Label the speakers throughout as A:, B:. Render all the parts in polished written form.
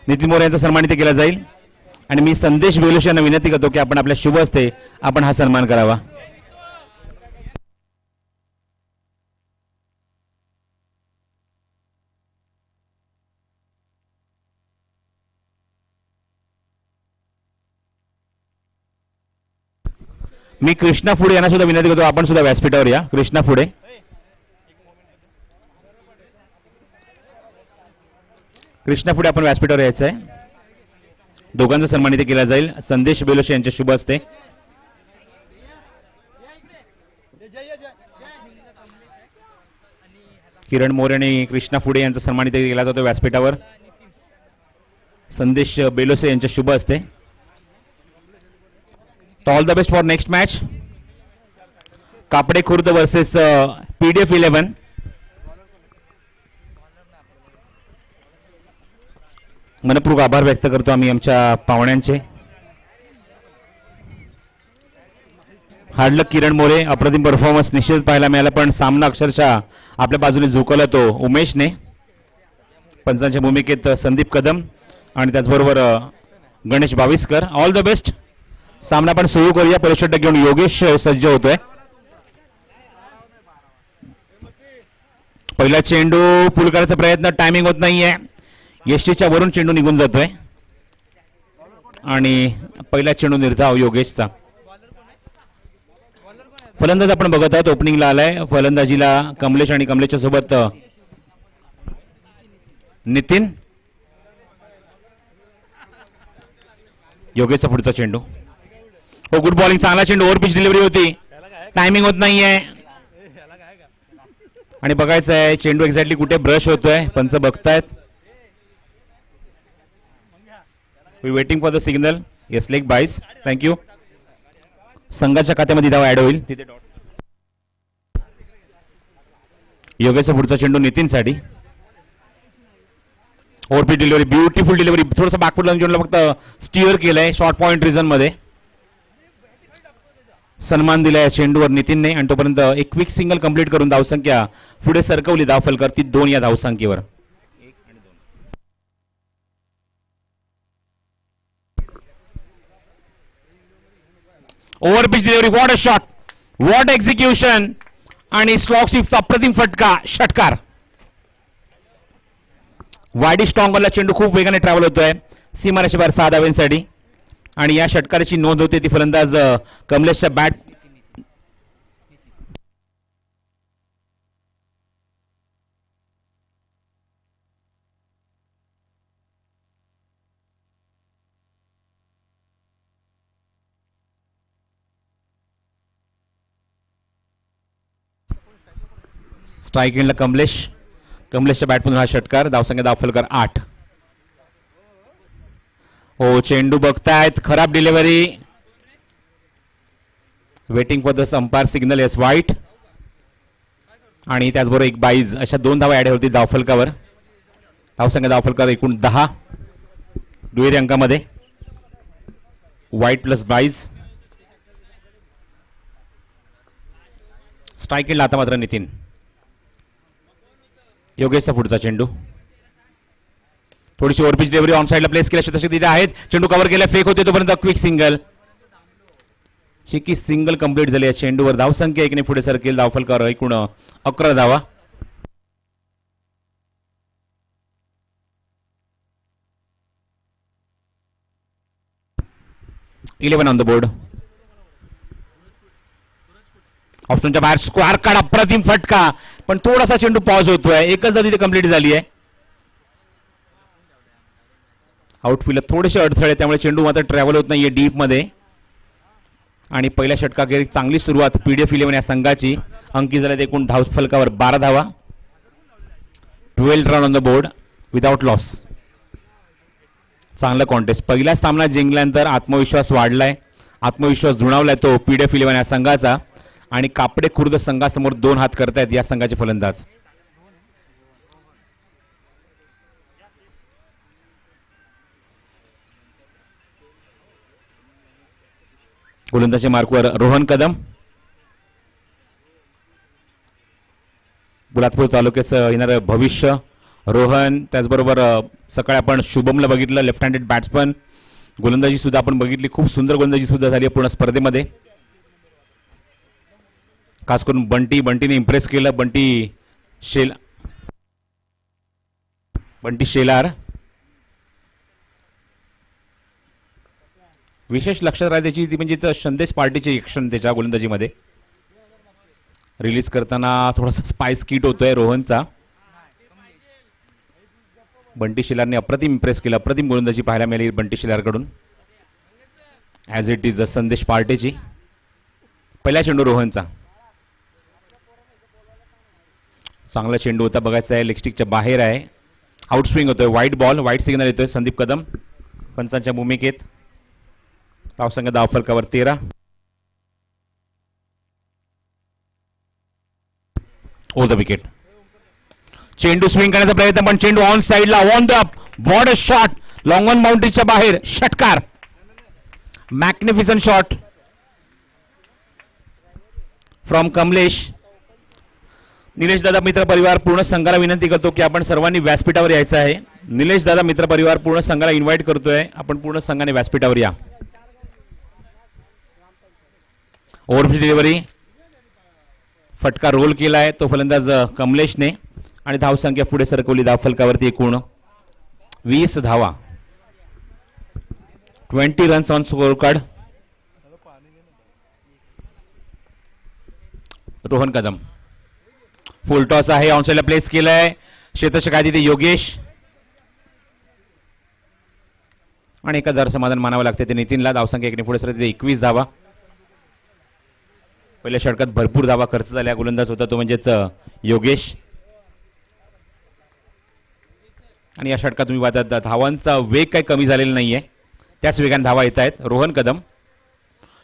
A: नितीन मोरे यांचा सन्मानित केला जाईल आणि मी संदेश बेलोश यांना विनंती करतो की आपण आपल्या शुभ हस्ते आपण हा सन्मान करावा. मी कृष्णा फुडे यांना सुद्धा विनंती करतो आपण सुद्धा व्यासपीठावर या. कृष्णा फुडे, कृष्णा फुडे आपण व्यासपीठावर यायचं आहे. दोघांचा सन्मानित केला जाईल संदेश बेलोश यांच्या शुभ हस्ते. किरण मोरे आणि कृष्णा फुडे यांचा सन्मानित केला जातो व्यासपीठावर संदेश बेलोसे यांच्या शुभ हस्ते. All the best for next match. कापडे Khurd versus PDF 11. मनपूर्वक आभार व्यक्त करतो आम्ही आमच्या पाहुण्यांचे. हार्डलक किरण मोरे, अप्रतिम परफॉर्मन्स निश्चित पाहायला मिळाला पण सामना अक्षरशः आपल्या बाजूने झुकवला तो उमेशने. पंचांच्या भूमिकेत संदीप कदम आणि त्याचबरोबर Ganesh Baviskar. All the best. सामना पण सुरू करूया. पहिला षटक घेऊन योगेश सज्ज होतोय. पहिला चेंडू पुल करायचा प्रयत्न, टायमिंग होत नाहीये. यष्टीच्या वरून चेंडू निघून जातोय आणि पहिला चेंडू निर्धाव योगेशचा. फलंदाज आपण बघत आहोत ओपनिंगला आलाय. फलंदाजीला कमलेश आणि कमलेशच्या सोबत नितीन. योगेशचा पुढचा चेंडू. हो, गुड बॉलिंग, चांगला चेंडू. ओव्हर पिच डिलिव्हरी होती. टायमिंग होत नाहीये आणि बघायचं आहे चेंडू एक्झॅक्टली कुठे ब्रश होतोय. पंच बघतायत. We waiting for the signal. Yes, leg byes. Thank you. संघाच्या खात्यामध्ये धाव ऍड होईल तिथे. योगेशचा पुढचा चेंडू नितीनसाठी. Over pitch delivery, beautiful delivery. थोडंसं बॅकफुट लावून चेंडूला फक्त स्टिअर केलंय शॉर्ट पॉइंट रिझन मध्ये. सन्मान दिलाय चेंडूवर नितीनने आणि तोपर्यंत एक क्विक सिंगल कंप्लीट करून धावसंख्या पुढे सरकवली धाव फलकर ती 2 या धावसंख्येवर. Over pitch delivery, what a shot, what execution आणि स्लॉग स्वीपचा अप्रतिम फटका, षटकार. वाडी स्ट्रॉंगरला चेंडू खूप वेगाने ट्रॅव्हल होतोय सीमारेषेबाहेर 6 धावांसाठी आणि या षटकाराची नोंद होते ती फलंदाज कमलेशच्या बॅट. स्ट्राईक एंडला कमलेशच्या बॅटमधून हा षटकार. धावसंख्या धावफलकर 8. हो, चेंडू बघतायत, खराब delivery. Waiting for the umpire signal. S, वाईट. आणि त्याचबरोबर एक बाईज, अशा 2 धावा ऍड होती धावफलकावर. धावसंख्या धावफलकर एकूण 10 दुहेरी अंकामध्ये. वाईट प्लस बाईज. स्ट्राईक एंडला आता मात्र नितीन. योगेशचा पुढचा चेंडू. थोडीशी ओव्हरपिच डिलिव्हरी ऑन साइडला प्लेस केल्या तसे तिथे आहेत. चेंडू कव्हर केला, फेक होते तोपर्यंत क्विक सिंगल. चिकी सिंगल कंप्लीट झाली. चेंडूवर धावसंख्या 1 ने पुढे सरकेल धावफलकावर एकूण 11 धावा. Eleven on the board. ऑप्शनच्या बाहेर स्क्वेअर कार्ड, अप्रतिम फटका पण थोडासा चेंडू पॉज होतोय. एकच धाव तिथे कंप्लीट झाली आहे. आउटफील्ड थोडेसे अडथळे त्यामुळे चेंडू मात्र ट्रॅव्हल होत नाहीये डीप मध्ये. आणि पहिल्या षटकाखेर चांगली सुरुवात पीडीएफ 11 या संघाची. अंकी झाल्यात एकूण धाव फलकावर 12 धावा. 12 run on the board without loss. चांगला कॉन्टेस्ट. पहिला सामना जिंकल्यानंतर आत्मविश्वास वाढलाय, आत्मविश्वास जुळवलाय तो पीडीएफ 11 या संघाचा. आणि कापडे खुर्द संघासमोर 2 हात करतायत या संघाचे फलंदाज. गोलंदाजी मार्कवर रोहन कदम. बुलातपूर तालुक्याचं येणारं भविष्य रोहन, त्याचबरोबर सकाळी आपण शुभमला बघितलं, लेफ्ट हँडेड बॅट्समन. गोलंदाजी सुद्धा आपण बघितली, खूप सुंदर गोलंदाजी सुद्धा झाली पूर्ण स्पर्धेमध्ये. खास करून बंटीने इम्प्रेस केलं. बंटी शेलार विशेष लक्षात राहते त्याची ती म्हणजे संदेश पार्टीचे ऍक्शन त्याच्या गोलंदाजीमध्ये. रिलीज करताना थोडासा स्पाइस किट होतोय रोहनचा. बंटी शेलारने अप्रतिम इम्प्रेस केलं. अप्रतिम गोलंदाजी पाहायला मिळाली बंटी शेलारकडून. ॲज इट इज संदेश पार्टीची. पहिला चेंडू रोहनचा. चांगला चेंडू होता, बघायचा आहे. लेगस्टिकच्या बाहेर आहे. आउटस्विंग होतोय. व्हाईट बॉल, व्हाईट सिग्नल येतोय संदीप कदम पंचांच्या भूमिकेत. धावसंख्या धावफलकावर 13. Over the wicket. चेंडू स्विंग करण्याचा प्रयत्न, पण चेंडू ऑन साइडला. On the border shot, long on बाउंड्रीच्या बाहेर. षटकार. Magnificent shot from Kamlesh. Nilesh दादा मित्र परिवार पूर्ण संघाला विनंती करतो की आपण सर्वांनी व्यासपीठावर यायचं आहे. निलेश दादा मित्र परिवार पूर्ण संघाला इन्व्हाइट करतोय, आपण पूर्ण संघाने व्यासपीठावर या. ओव्हरची डिलिव्हरी, फटका रोल केलाय तो फलंदाज कमलेशने आणि धावसंख्या पुढे सरकवली धावफलकावरती. एकूण 20 धावा. 20 runs on score card. Rohan Kadam full toss आहे, ऑनसाइडला प्लेस केलाय. क्षेत्ररक्षक आहे तिथे योगेश आणि एका समाधान मानावं लागते ते नितीनला. धावसंख्या एकने पुढे सरकते 21 धावा. पहिल्या षटकात भरपूर धावा खर्च झाल्या. गोलंदाज होता तो म्हणजेच योगेश. आणि या षटकात तुम्ही पाहता धावांचा वेग काही कमी झालेला नाहीये, त्याच वेगाने धावा येत आहेत. Rohan Kadam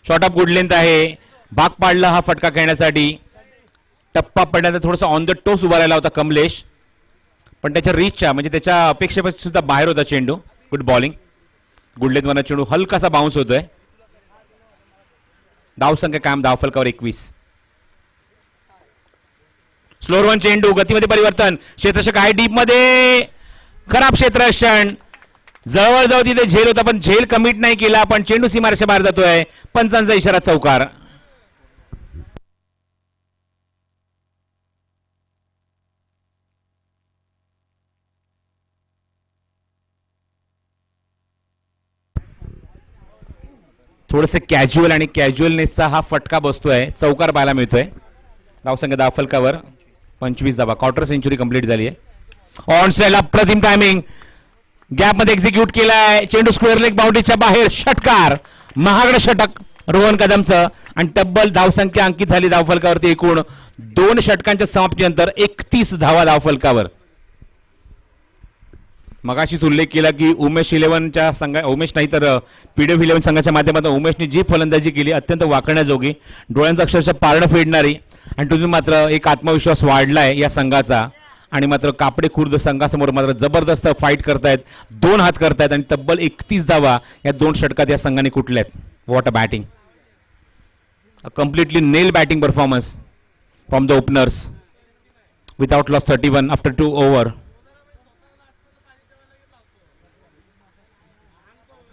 A: short of good length आहे, भाग पाडला हा फटका खेळण्यासाठी. टप्पा पडण्याचा थोडासा ऑन द टोस उभा राहिला होता कमलेश, पण त्याच्या रीचच्या म्हणजे त्याच्या अपेक्षेपेक्षा सुद्धा बाहेर होता चेंडू. Good bowling. गुड लेंथवरचा चेंडू हलकासा बाउन्स होतोय. धावसंख्या कायम धावफलकावर 21. स्लोअर वन चेंडू, गतीमध्ये परिवर्तन. क्षेत्ररक्षक आहे डीप मध्ये, खराब क्षेत्ररक्षण. जवळ तिथे झेल होता पण झेल कमिट नाही केला, पण चेंडू सीमारेषा बाहेर जातोय. पंचांचा इशारा चौकार. थोडंसं कॅज्युअल आणि कॅज्युअलनेसचा हा फटका बसतोय. चौकार पाहायला मिळतोय. धावसंख्या धावफलकावर 25 धावा. क्वार्टर सेंचुरी कंप्लीट झाली आहे. ऑन साइडला अप्रतिम टायमिंग, गॅप मध्ये एक्झिक्यूट केलाय. चेंडू स्क्वेअर लेग बाउंड्रीच्या बाहेर. षटकार. महागड षटक रोहन कदमचं आणि तब्बल धावसंख्या अंकित झाली धावफलकावरती. एकूण 2 षटकांच्या समाप्तीनंतर 31 धावा धावफलकावर. मगाशीच उल्लेख केला की उमेश 11च्या संघ, उमेश नाही तर पीडब्ल्यू 11 संघाच्या माध्यमातून उमेशने जी फलंदाजी केली अत्यंत वाकण्याजोगी, डोळ्यांचा अक्षरशः पारणं फेडणारी. आणि तुम्ही मात्र एक आत्मविश्वास वाढलाय या संघाचा आणि मात्र कापडे खुर्द संघासमोर मात्र जबरदस्त फाईट करतायत. 2 हात करतायत आणि तब्बल 31 धावा या 2 षटकात या संघाने कुठल्यात. What a batting. A completely nail batting performance from the openers without loss 31 after 2 over.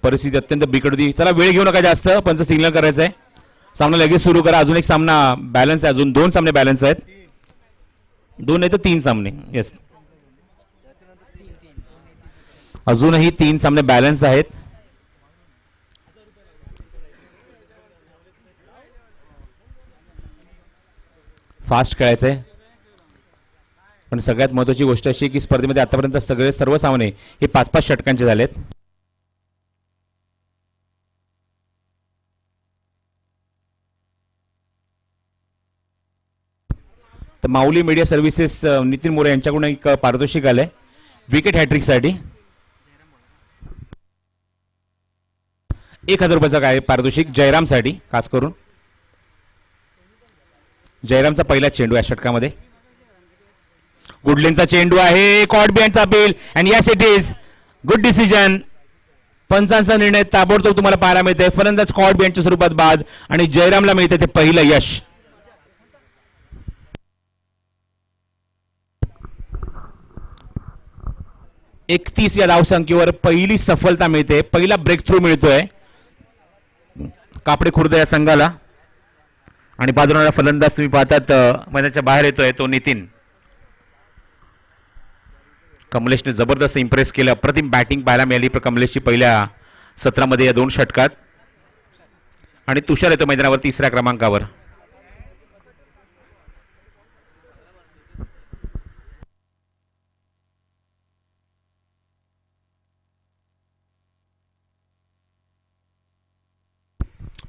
A: परिस्थिती अत्यंत बिकट होती. चला वेळ घेऊ नका जास्त, पंच सिग्नल करायचं आहे. सामना लगेच सुरू करा. अजून एक सामना बॅलन्स आहे, अजून 2 सामने बॅलन्स आहेत. 2 नाही तर 3 सामने. येस, अजूनही 3 सामने बॅलन्स आहेत. फास्ट खेळायचं आहे. पण सगळ्यात महत्वाची गोष्ट अशी की स्पर्धेमध्ये आतापर्यंत सर्व सामने हे 5-5 षटकांचे झालेत. तर माऊली मीडिया सर्व्हिसेस नितीन मोरे यांच्याकडून एक पारितोषिक आलंय विकेट हॅट्रिकसाठी. 1000 रुपयाचा काय पारितोषिक जयरामसाठी. खास करून जयरामचा पहिला चेंडू या षटकामध्ये. गुडलेनचा चेंडू आहे. कॉट बिहाइंडचा appeal and yes it is good decision. पंचांचा निर्णय ताबडतोब तुम्हाला पाहायला मिळते. फलंदाज कॉट बिहाइंडच्या स्वरूपात बाद आणि जयरामला मिळते ते पहिलं यश. 31 या धावसंख्येवर पहिली सफलता मिळते, पहिला ब्रेक थ्रू मिळतोय कापडे खुर्द या संघाला. आणि बाजूला फलंदाज तुम्ही पाहतात मैदानाच्या बाहेर येतोय तो नितीन. कमलेशने जबरदस्त इम्प्रेस केलं. अप्रतिम बॅटिंग पाहायला मिळाली कमलेशची पहिल्या सत्रामध्ये या 2 षटकात. आणि तुषार येतो मैदानावर 3ऱ्या क्रमांकावर.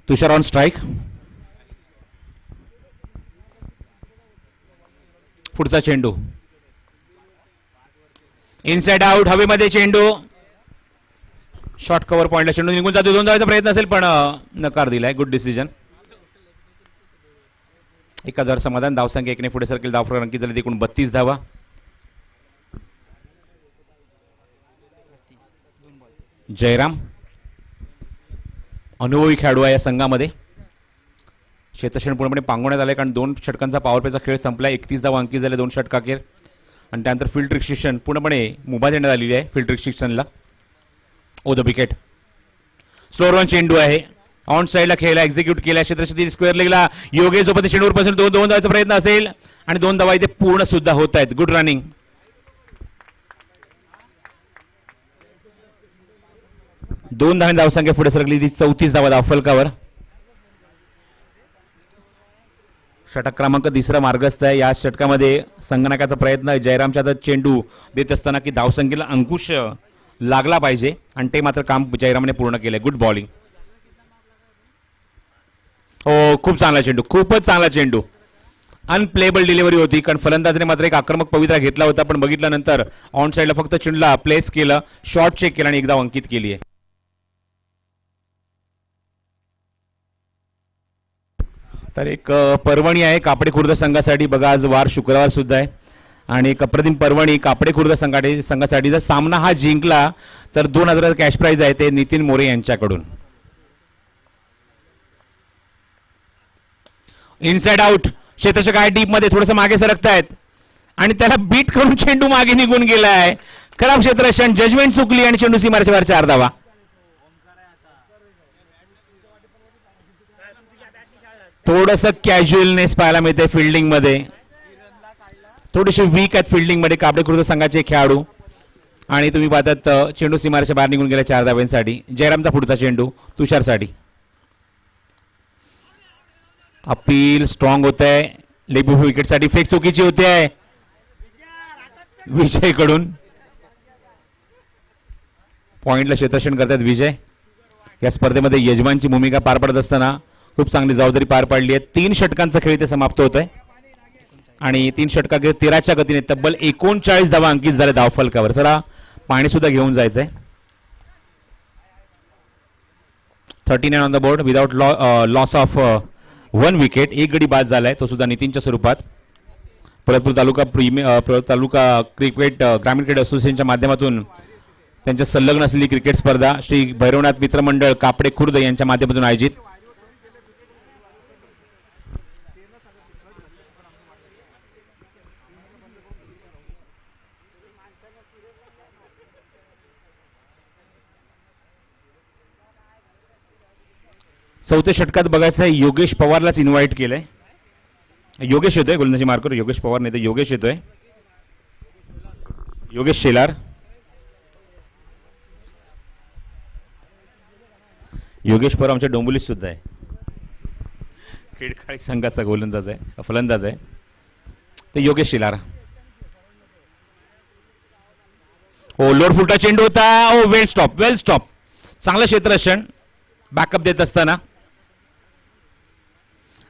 A: तुषार ऑन स्ट्राईक. पुढचा चेंडू इनसाइड आउट, हवेमध्ये चेंडू. शॉर्ट कव्हर पॉइंटला चेंडू निघून जातो. 2 धावांचा प्रयत्न असेल पण नकार दिलाय. Good decision. 1000 समाधान. धावसंख्या 1ने पुढे सरकेल. धाव अंकित झाली एकूण 32 धावा. जयराम अनुभवी खेळाडू आहे या संघामध्ये. क्षेत्रक्षण पूर्णपणे पांगवण्यात आले कारण 2 षटकांचा पॉवर प्लेचा खेळ संपला. 31 धावा अंकित झाले 2 षटकाखेर. आणि त्यानंतर फील्ड रिस्ट्रिक्शन पूर्णपणे मुभा देण्यात आलेली आहे. फील्ड रिस्ट्रिक्शनला over the wicket. Slow run चेंडू आहे. ऑन साईडला खेळला एक्झिक्यूट केला. क्षेत्रक्षण स्क्वेअर लेगला योगेश सोबत चेंडूवर पासून 2 धावांचा प्रयत्न असेल आणि 2 धावा इथे पूर्ण सुद्धा होत आहेत. Good running. दोन धावांनी धावसंख्या पुढे सरकली. ती 34 धावा धावफलकावर. षटक क्रमांक 3 मार्गस्थ आहे. या षटकामध्ये संगणकाचा प्रयत्न जयरामच्या हातात चेंडू देत असताना की धावसंख्येला अंकुश लागला पाहिजे आणि ते मात्र काम जयरामने पूर्ण केलंय. Good bowling. हो खूप चांगला चेंडू, खूपच चांगला चेंडू. अनप्लेबल डिलिव्हरी होती कारण फलंदाजाने मात्र एक आक्रमक पवित्रा घेतला होता पण बघितल्यानंतर ऑन साईडला फक्त चेंडूला प्लेस केलं, शॉर्ट चेक केला आणि एकदा अंकित केली आहे. तर एक पर्वणी आहे कापडे खुर्द संघासाठी. बघा आज वार शुक्रवार सुद्धा आहे आणि एक अप्रतिम पर्वणी कापडे खुर्द संघासाठी. जर सामना हा जिंकला तर 2000 कॅश प्राइज आहे ते नितीन मोरे यांच्याकडून. Inside out. क्षेत्ररक्षक आहे डीप मध्ये, थोडंसं मागे सरकतायत आणि त्याला बीट करून चेंडू मागे निघून गेलाय. खराब क्षेत्ररक्षण, जजमेंट चुकली आणि चेंडू सीमारेच्या बाहेर 4 धावा. थोडंसं कॅज्युअलनेस पाहायला मिळते फिल्डिंग मध्ये. थोडीशी वीक आहेत फिल्डिंग मध्ये कापडे खुर्द संघाचे खेळाडू आणि तुम्ही पाहतात चेंडू सीमारेच्या बाहेर निघून गेला 4 धावांसाठी. जयरामचा पुढचा चेंडू तुषारसाठी. अपील स्ट्रॉंग होत आहे. लेग विकेटसाठी फेक चुकीची होते आहे विजयकडून. पॉइंटला क्षेत्ररक्षण करतात विजय. या स्पर्धेमध्ये यजमानची भूमिका पार पडत असताना खूप चांगली जबाबदारी पार पाडली आहे. 3 षटकांचा खेळ ते समाप्त होत आहे आणि 3 षटकाखेर 13च्या गतीने तब्बल 39 धावा अंकित झाले धावफलकावर. जरा पाणी सुद्धा घेऊन जायचंय. 39 on the board without loss of 1 wicket. एक गडी बाद झालाय तो सुद्धा नितीनच्या स्वरूपात. परतपूर तालुका क्रिकेट ग्रामीण क्रिकेट असोसिएशनच्या माध्यमातून त्यांच्या संलग्न असलेली क्रिकेट स्पर्धा श्री भैरवनाथ मित्रमंडळ कापडे खुर्द यांच्या माध्यमातून आयोजित. चौथ्या षटकात बघायचं आहे. योगेश पवारलाच इन्व्हाइट केलंय. योगेश येतोय गोलंदाजी मार्कर. योगेश पवार नाही तर योगेश येतोय. योगेश शेलार. योगेश पवार आमच्या डोंबिवलीत सुद्धा आहे. खेडखाळी संघाचा गोलंदाज आहे, फलंदाज आहे. तर योगेश शेलार. ओ लोड फुलटा चेंडू होता. ओ वेल स्टॉप, वेल स्टॉप. चांगलं क्षेत्ररक्षण बॅकअप देत असताना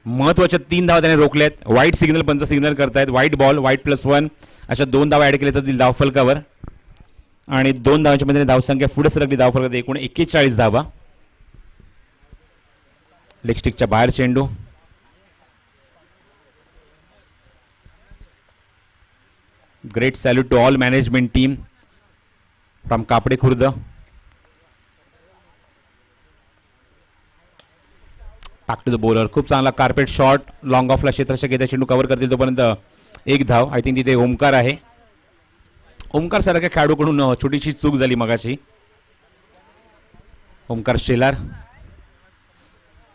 A: महत्वाच्या 3 धावा त्याने रोखल्यात. व्हाईट सिग्नल पंच सिग्नल करतायत. व्हाईट बॉल, व्हाईट +1 अशा 2 धावा ऍड केल्या जातील धावफलकावर आणि 2 धावांच्या मध्ये धावसंख्या पुढे सरकली धावफलकात एकूण 41 धावा. लेगस्टिकच्या बाहेर चेंडू. Great salute to all management team from Kapade Khurd. Back to the bowler. खूप चांगला कार्पेट शॉट. लॉंग ऑफला क्षेत्ररक्षक येत्या चेंडू कव्हर करतील तोपर्यंत 1 धाव. आय थिंक तिथे ओमकार आहे. ओमकार सारख्या खेळाडूकडून छोटीशी चूक झाली मगाशी. ओमकार शेलार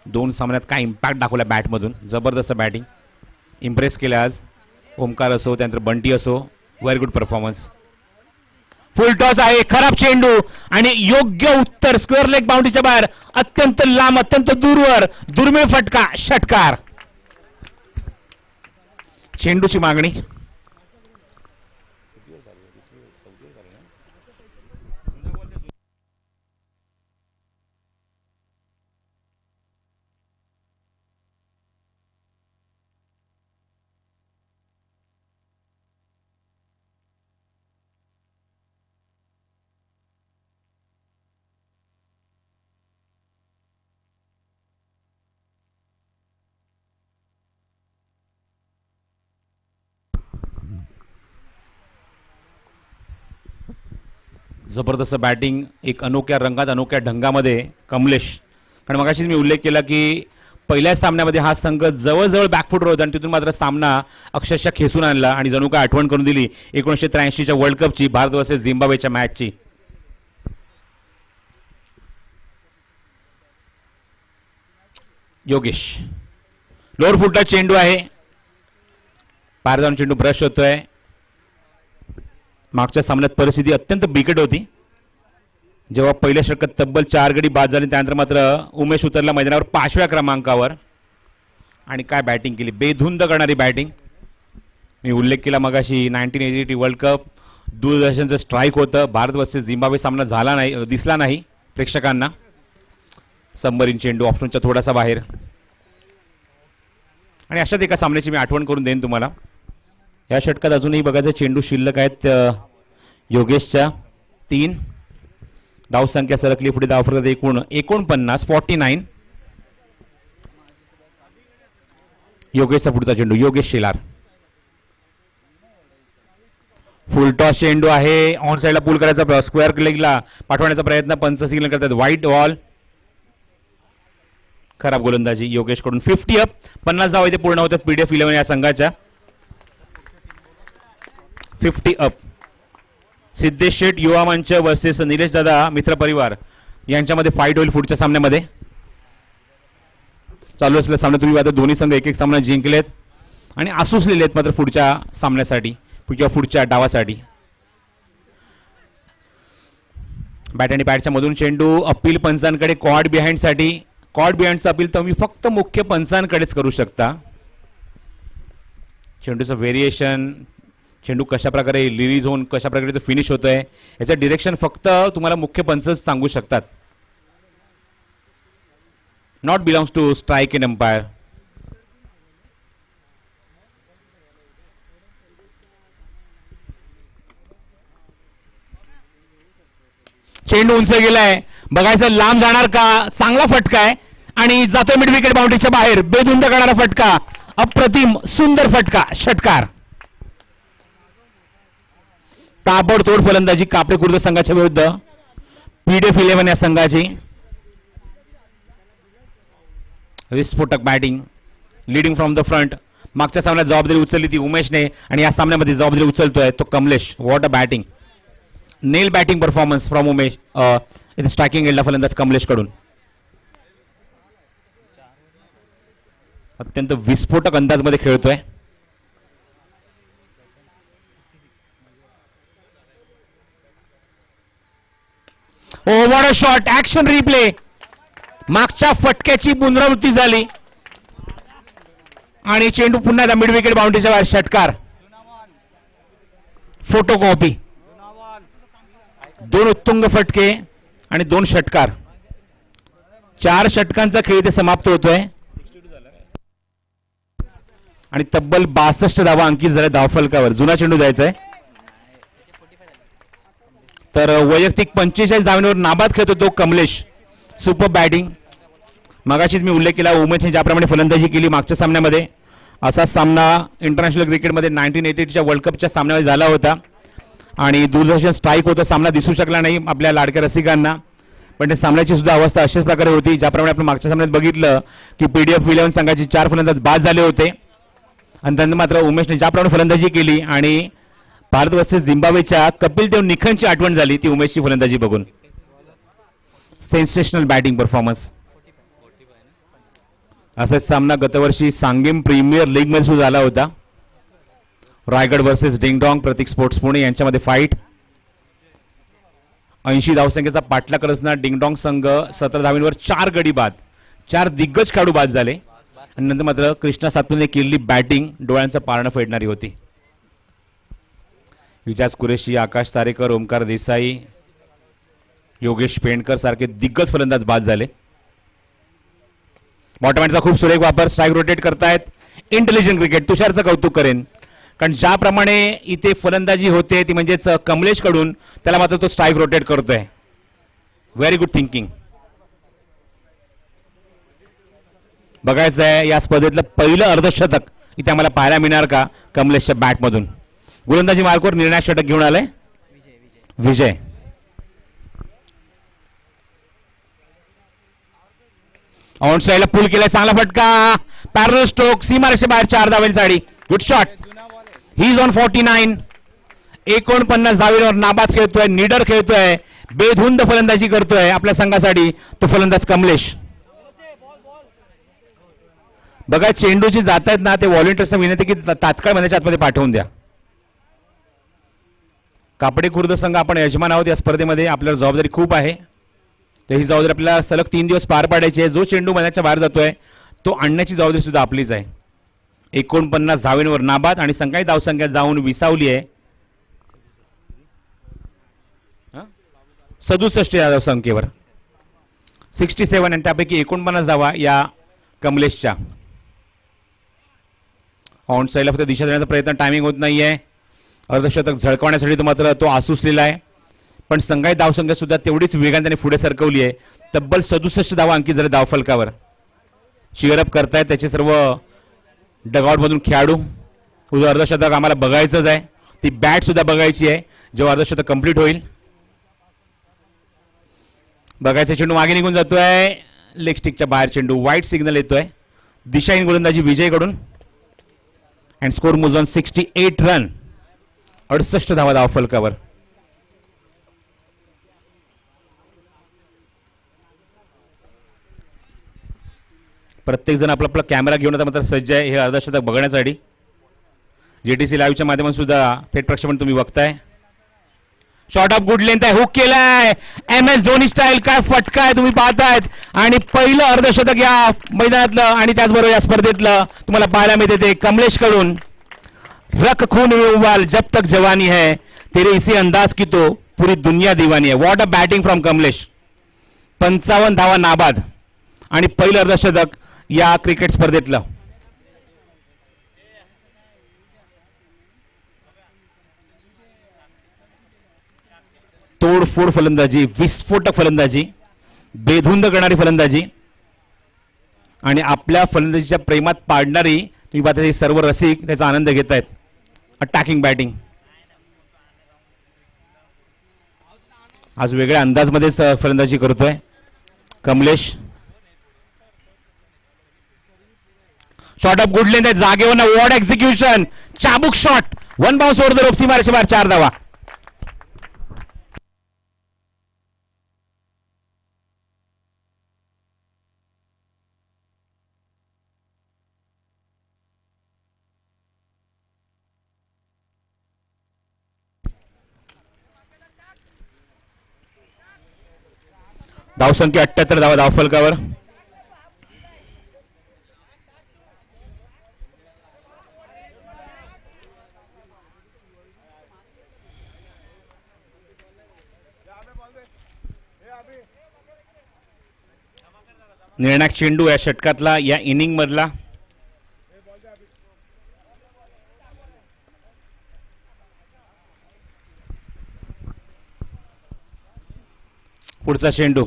A: 2 सामन्यात काय इम्पॅक्ट दाखवला बॅटमधून. जबरदस्त बॅटिंग, इम्प्रेस केलं आज. ओमकार असो त्यानंतर बंटी असो, व्हेरी गुड परफॉर्मन्स. फुल टॉस आहे, खराब चेंडू आणि योग्य उत्तर स्क्वेअर लेग बाउंड्रीच्या बाहेर, अत्यंत लांब, अत्यंत दूरवर, दुर्मिळ फटका, षटकार. चेंडूची मागणी. जबरदस्त बॅटिंग, एक अनोख्या रंगात अनोख्या ढंगामध्ये कमलेश. कारण मगाशीच मी उल्लेख केला की पहिल्याच सामन्यामध्ये हा संघ जवळजवळ बॅकफुटवर होता आणि तिथून मात्र सामना अक्षरशः खेचून आणला आणि जणू काय आठवण करून दिली 1983च्या वर्ल्ड कपची, भारत वर्सेस झिम्बाब्वेच्या मॅचची. योगेश लोअर फुलटा चेंडू आहे, पार जाऊन चेंडू ब्रश होतोय. मागच्या सामन्यात परिस्थिती अत्यंत बिकट होती जेव्हा पहिल्या षटकात तब्बल 4 गडी बाद झाले. त्यानंतर मात्र उमेश उतरला मैदानावर 5व्या क्रमांकावर आणि काय बॅटिंग केली, बेधुंद करणारी बॅटिंग. मी उल्लेख केला मगाशी 1980 वर्ल्ड कप, दूरदर्शनचं स्ट्राईक होतं. भारत वर्सेस झिम्बाब्वे सामना झाला नाही, दिसला नाही प्रेक्षकांना. सबमरीन चेंडू ऑप्शनच्या थोडासा बाहेर आणि अशाच एका सामन्याची मी आठवण करून देईन तुम्हाला. या षटकात अजूनही बघायचं चेंडू शिल्लक आहेत योगेशच्या 3. धावसंख्या सरकली पुढे, धावफलक एकूण 49. योगेशचा पुढचा चेंडू, योगेश शेलार. फुल टॉस चेंडू आहे, ऑन साइडला पूल करायचा, स्क्वेअर लेगला पाठवण्याचा प्रयत्न, पंच सिग्नल करतात, व्हाईट बॉल. खराब गोलंदाजी योगेश कडून. 50 अप, 50 धावा इथे पूर्ण होतात पीडीएफ 11 या संघाच्या. 50 अप. सिद्धेश शेठ युवा मंच वर्सेस निलेश दादा मित्र परिवार यांच्यामध्ये फाईट होईल पुढच्या सामन्यामध्ये. चालू असलेल्या सामन्यात तुम्ही आता दोन्ही संघ एक सामना जिंकलेत आणि आसुसलेले आहेत मात्र पुढच्या सामन्यासाठी किंवा पुढच्या डावासाठी. बॅट आणि बॅटच्या मधून चेंडू, अपील पंचांकडे कॉर्ड बिहाइंड साठी. कॉर्ड बिहाइंडचं अपील तुम्ही फक्त मुख्य पंचांकडेच करू शकता. चेंडूचं व्हेरिएशन, चेंडू कशा प्रकारे रिलीज होऊन कशा प्रकारे तो फिनिश होतोय याचं डिरेक्शन फक्त तुम्हाला मुख्य पंचच सांगू शकतात. Not belongs to strike in umpire. चेंडू उंच गेलाय, बघायचं लांब जाणार का, चांगला फटका आहे आणि जातोय मिड विकेट बाउंड्रीच्या बाहेर. बेधुंद करणारा फटका, अप्रतिम सुंदर फटका, षटकार. ताबडतोड फलंदाजी कापडे खुर्द संघाच्या विरुद्ध पीडीएफ 11 या संघाची. विस्फोटक batting, leading from the front. मागच्या सामन्यात जबाबदारी उचलली ती उमेशने आणि या सामन्यामध्ये जबाबदारी उचलतोय तो Kamlesh. What a batting, nail batting performance from Umesh. इथे स्ट्रायकिंग एंडला फलंदाज कमलेश कडून. अत्यंत विस्फोटक अंदाजमध्ये खेळतोय. What a shot, action replay. मागच्या फटक्याची पुनरावृत्ती झाली आणि चेंडू पुन्हा मिड विकेट बाउंड्रीच्या बाहेर, षटकार. Photo copy. 2 उत्तुंग फटके आणि 2 षटकार. 4 षटकांचा खेळ इथे समाप्त होतोय आणि तब्बल 62 धावा अंकित झाल्या धावफलकावर. जुना चेंडू द्यायचा आहे तर वैयक्तिक 45 धावांवर नाबाद खेळतो तो कमलेश. Super batting. मगाशीच मी उल्लेख केला उमेशने ज्याप्रमाणे फलंदाजी केली मागच्या सामन्यामध्ये, असा सामना इंटरनॅशनल क्रिकेटमध्ये 1988च्या वर्ल्ड कपच्या सामन्यामध्ये झाला होता आणि दूरदर्शन स्ट्राईक होता. सामना दिसू शकला नाही आपल्या लाडक्या रसिकांना, पण त्या सामन्याची सुद्धा अवस्था अशाच प्रकारे होती ज्याप्रमाणे आपण मागच्या सामन्यात बघितलं की पीडीएफ 11 संघाचे 4 फलंदाज बाद झाले होते आणि त्यानंतर मात्र उमेशने ज्याप्रमाणे फलंदाजी केली आणि भारत वर्सेस झिम्बाब्वेच्या कपिल देव निखनची आठवण झाली ती उमेशची फलंदाजी बघून. Sensational batting performance. असाच सामना गतवर्षी सांगेम प्रीमियर लीग मध्ये सुद्धा झाला होता. रायगड वर्सेस डिंगडॉंग प्रतीक स्पोर्ट्स पुणे यांच्यामध्ये फाईट. 80 धावसंख्येचा पाठलाग करत असताना डिंगडॉंग संघ 17 धावांवर 4 गडी बाद, 4 दिग्गज खेळाडू बाद झाले आणि नंतर मात्र कृष्णा सातपुतेने केलेली बॅटिंग डोळ्यांचं पारणं फेडणारी होती. विजाज कुरेशी, आकाश तारेकर, ओमकार देसाई, योगेश पेंडकर सारखे दिग्गज फलंदाज बाद झाले. बॉटमॅनचा खूप सुरेख वापर, स्ट्राईक रोटेट करतायत. Intelligent cricket. तुषारचं कौतुक करेन कारण ज्याप्रमाणे इथे फलंदाजी होते ती म्हणजेच कमलेश कडून, त्याला मात्र तो स्ट्राईक रोटेट करतोय. Very good thinking. बघायचं आहे या स्पर्धेतलं पहिलं अर्धशतक इथे आम्हाला पाहायला मिळणार का कमलेशच्या बॅटमधून. गोलंदाजी मार्कवर निर्णायक षटक घेऊन आलाय विजय. ऑन साइडला पुल केलाय, चांगला फटका, पॅरल स्ट्रोक, सीमारेषे बाहेर 4 धावांसाठी. Good shot. He is on 49. 49 धावेवर नाबाद खेळतोय, निडर खेळतोय, बेधुंद फलंदाजी करतोय आपल्या संघासाठी तो फलंदाज कमलेश. बघा चेंडूची जात आहेत ना ते व्हॉलेंटियर्सना विनंती की तात्काळ मैदानाच्या आतमध्ये पाठवून द्या. कापडे खुर्द संघ आपण यजमान आहोत या स्पर्धेमध्ये, आपल्याला जबाबदारी खूप आहे. तर ही जबाबदारी आपल्याला सलग 3 दिवस पार पाडायची आहे. जो चेंडू मैदानाच्या बाहेर जातोय तो आणण्याची जबाबदारी सुद्धा आपलीच आहे. 49 धावेंवर नाबाद आणि संघाची धावसंख्या जाऊन विसावली आहे 67 या धावसंख्येवर. 67 आणि त्यापैकी 49 धावा या कमलेशच्या. ऑन साईडला फक्त दिशा देण्याचा प्रयत्न, टायमिंग होत नाहीये. अर्धशतक झळकवण्यासाठी तो मात्र तो आसुसलेला आहे, पण संघाची धावसंख्या सुद्धा तेवढीच वेगाने त्याने पुढे सरकवली आहे. तब्बल 67 धावा अंकित झाले धावफलकावर. चिअरअप करतायत त्याचे सर्व डगआउट मधून खेळाडू. उद्या अर्धशतक आम्हाला बघायचंच आहे, ती बॅट सुद्धा बघायची आहे जेव्हा अर्धशतक कंप्लीट होईल. बघायचं चेंडू मागे निघून जातोय, लेग स्टिकच्या बाहेर चेंडू. वाईट सिग्नल येतोय. दिशाहीन गोलंदाजी विजयकडून. And score moves on 68 run. 68 धावा धावफलकावर. प्रत्येक जण आपला कॅमेरा घेऊन आता मात्र सज्ज आहे हे अर्धशतक बघण्यासाठी. जेटीसी लाईव्हच्या माध्यमातून सुद्धा थेट प्रक्षेपण तुम्ही बघताय. शॉर्ट ऑफ गुड लेंथ आहे, हुक केलाय MS धोनी स्टाईल. काय फटका आहे तुम्ही पाहतायत. आणि पहिलं अर्धशतक या मैदानातलं आणि त्याचबरोबर या स्पर्धेतलं तुम्हाला पाहायला मिळते ते कमलेश कडून. रख खून में उबाल जब तक जवानी है, तेरे इसी अंदाज की तो पूरी दुनिया दीवानी है. What a batting from Kamlesh. 55 धावा नाबाद आणि पहिलं अर्धशतक या क्रिकेट स्पर्धेतलं. तोडफोड फलंदाजी, विस्फोटक फलंदाजी, बेधुंद करणारी फलंदाजी आणि आपल्या फलंदाजीच्या प्रेमात पाडणारी तुम्ही पाहता हे सर्व रसिक त्याचा आनंद घेत आहेत. अटॅकिंग बॅटिंग आज वेगळ्या अंदाजमध्येच फलंदाजी करतोय Kamlesh. Short of good length आहे, जागेवर वॉर्ड एक्झिक्युशन, चाबुक shot, 1 bounce over the rope, सीमारेषे बाहेर 4 धावा. धावसंख्या 78 धावा धावफलकावर. निर्णायक चेंडू या षटकातला, या इनिंग मधला. पुढचा चेंडू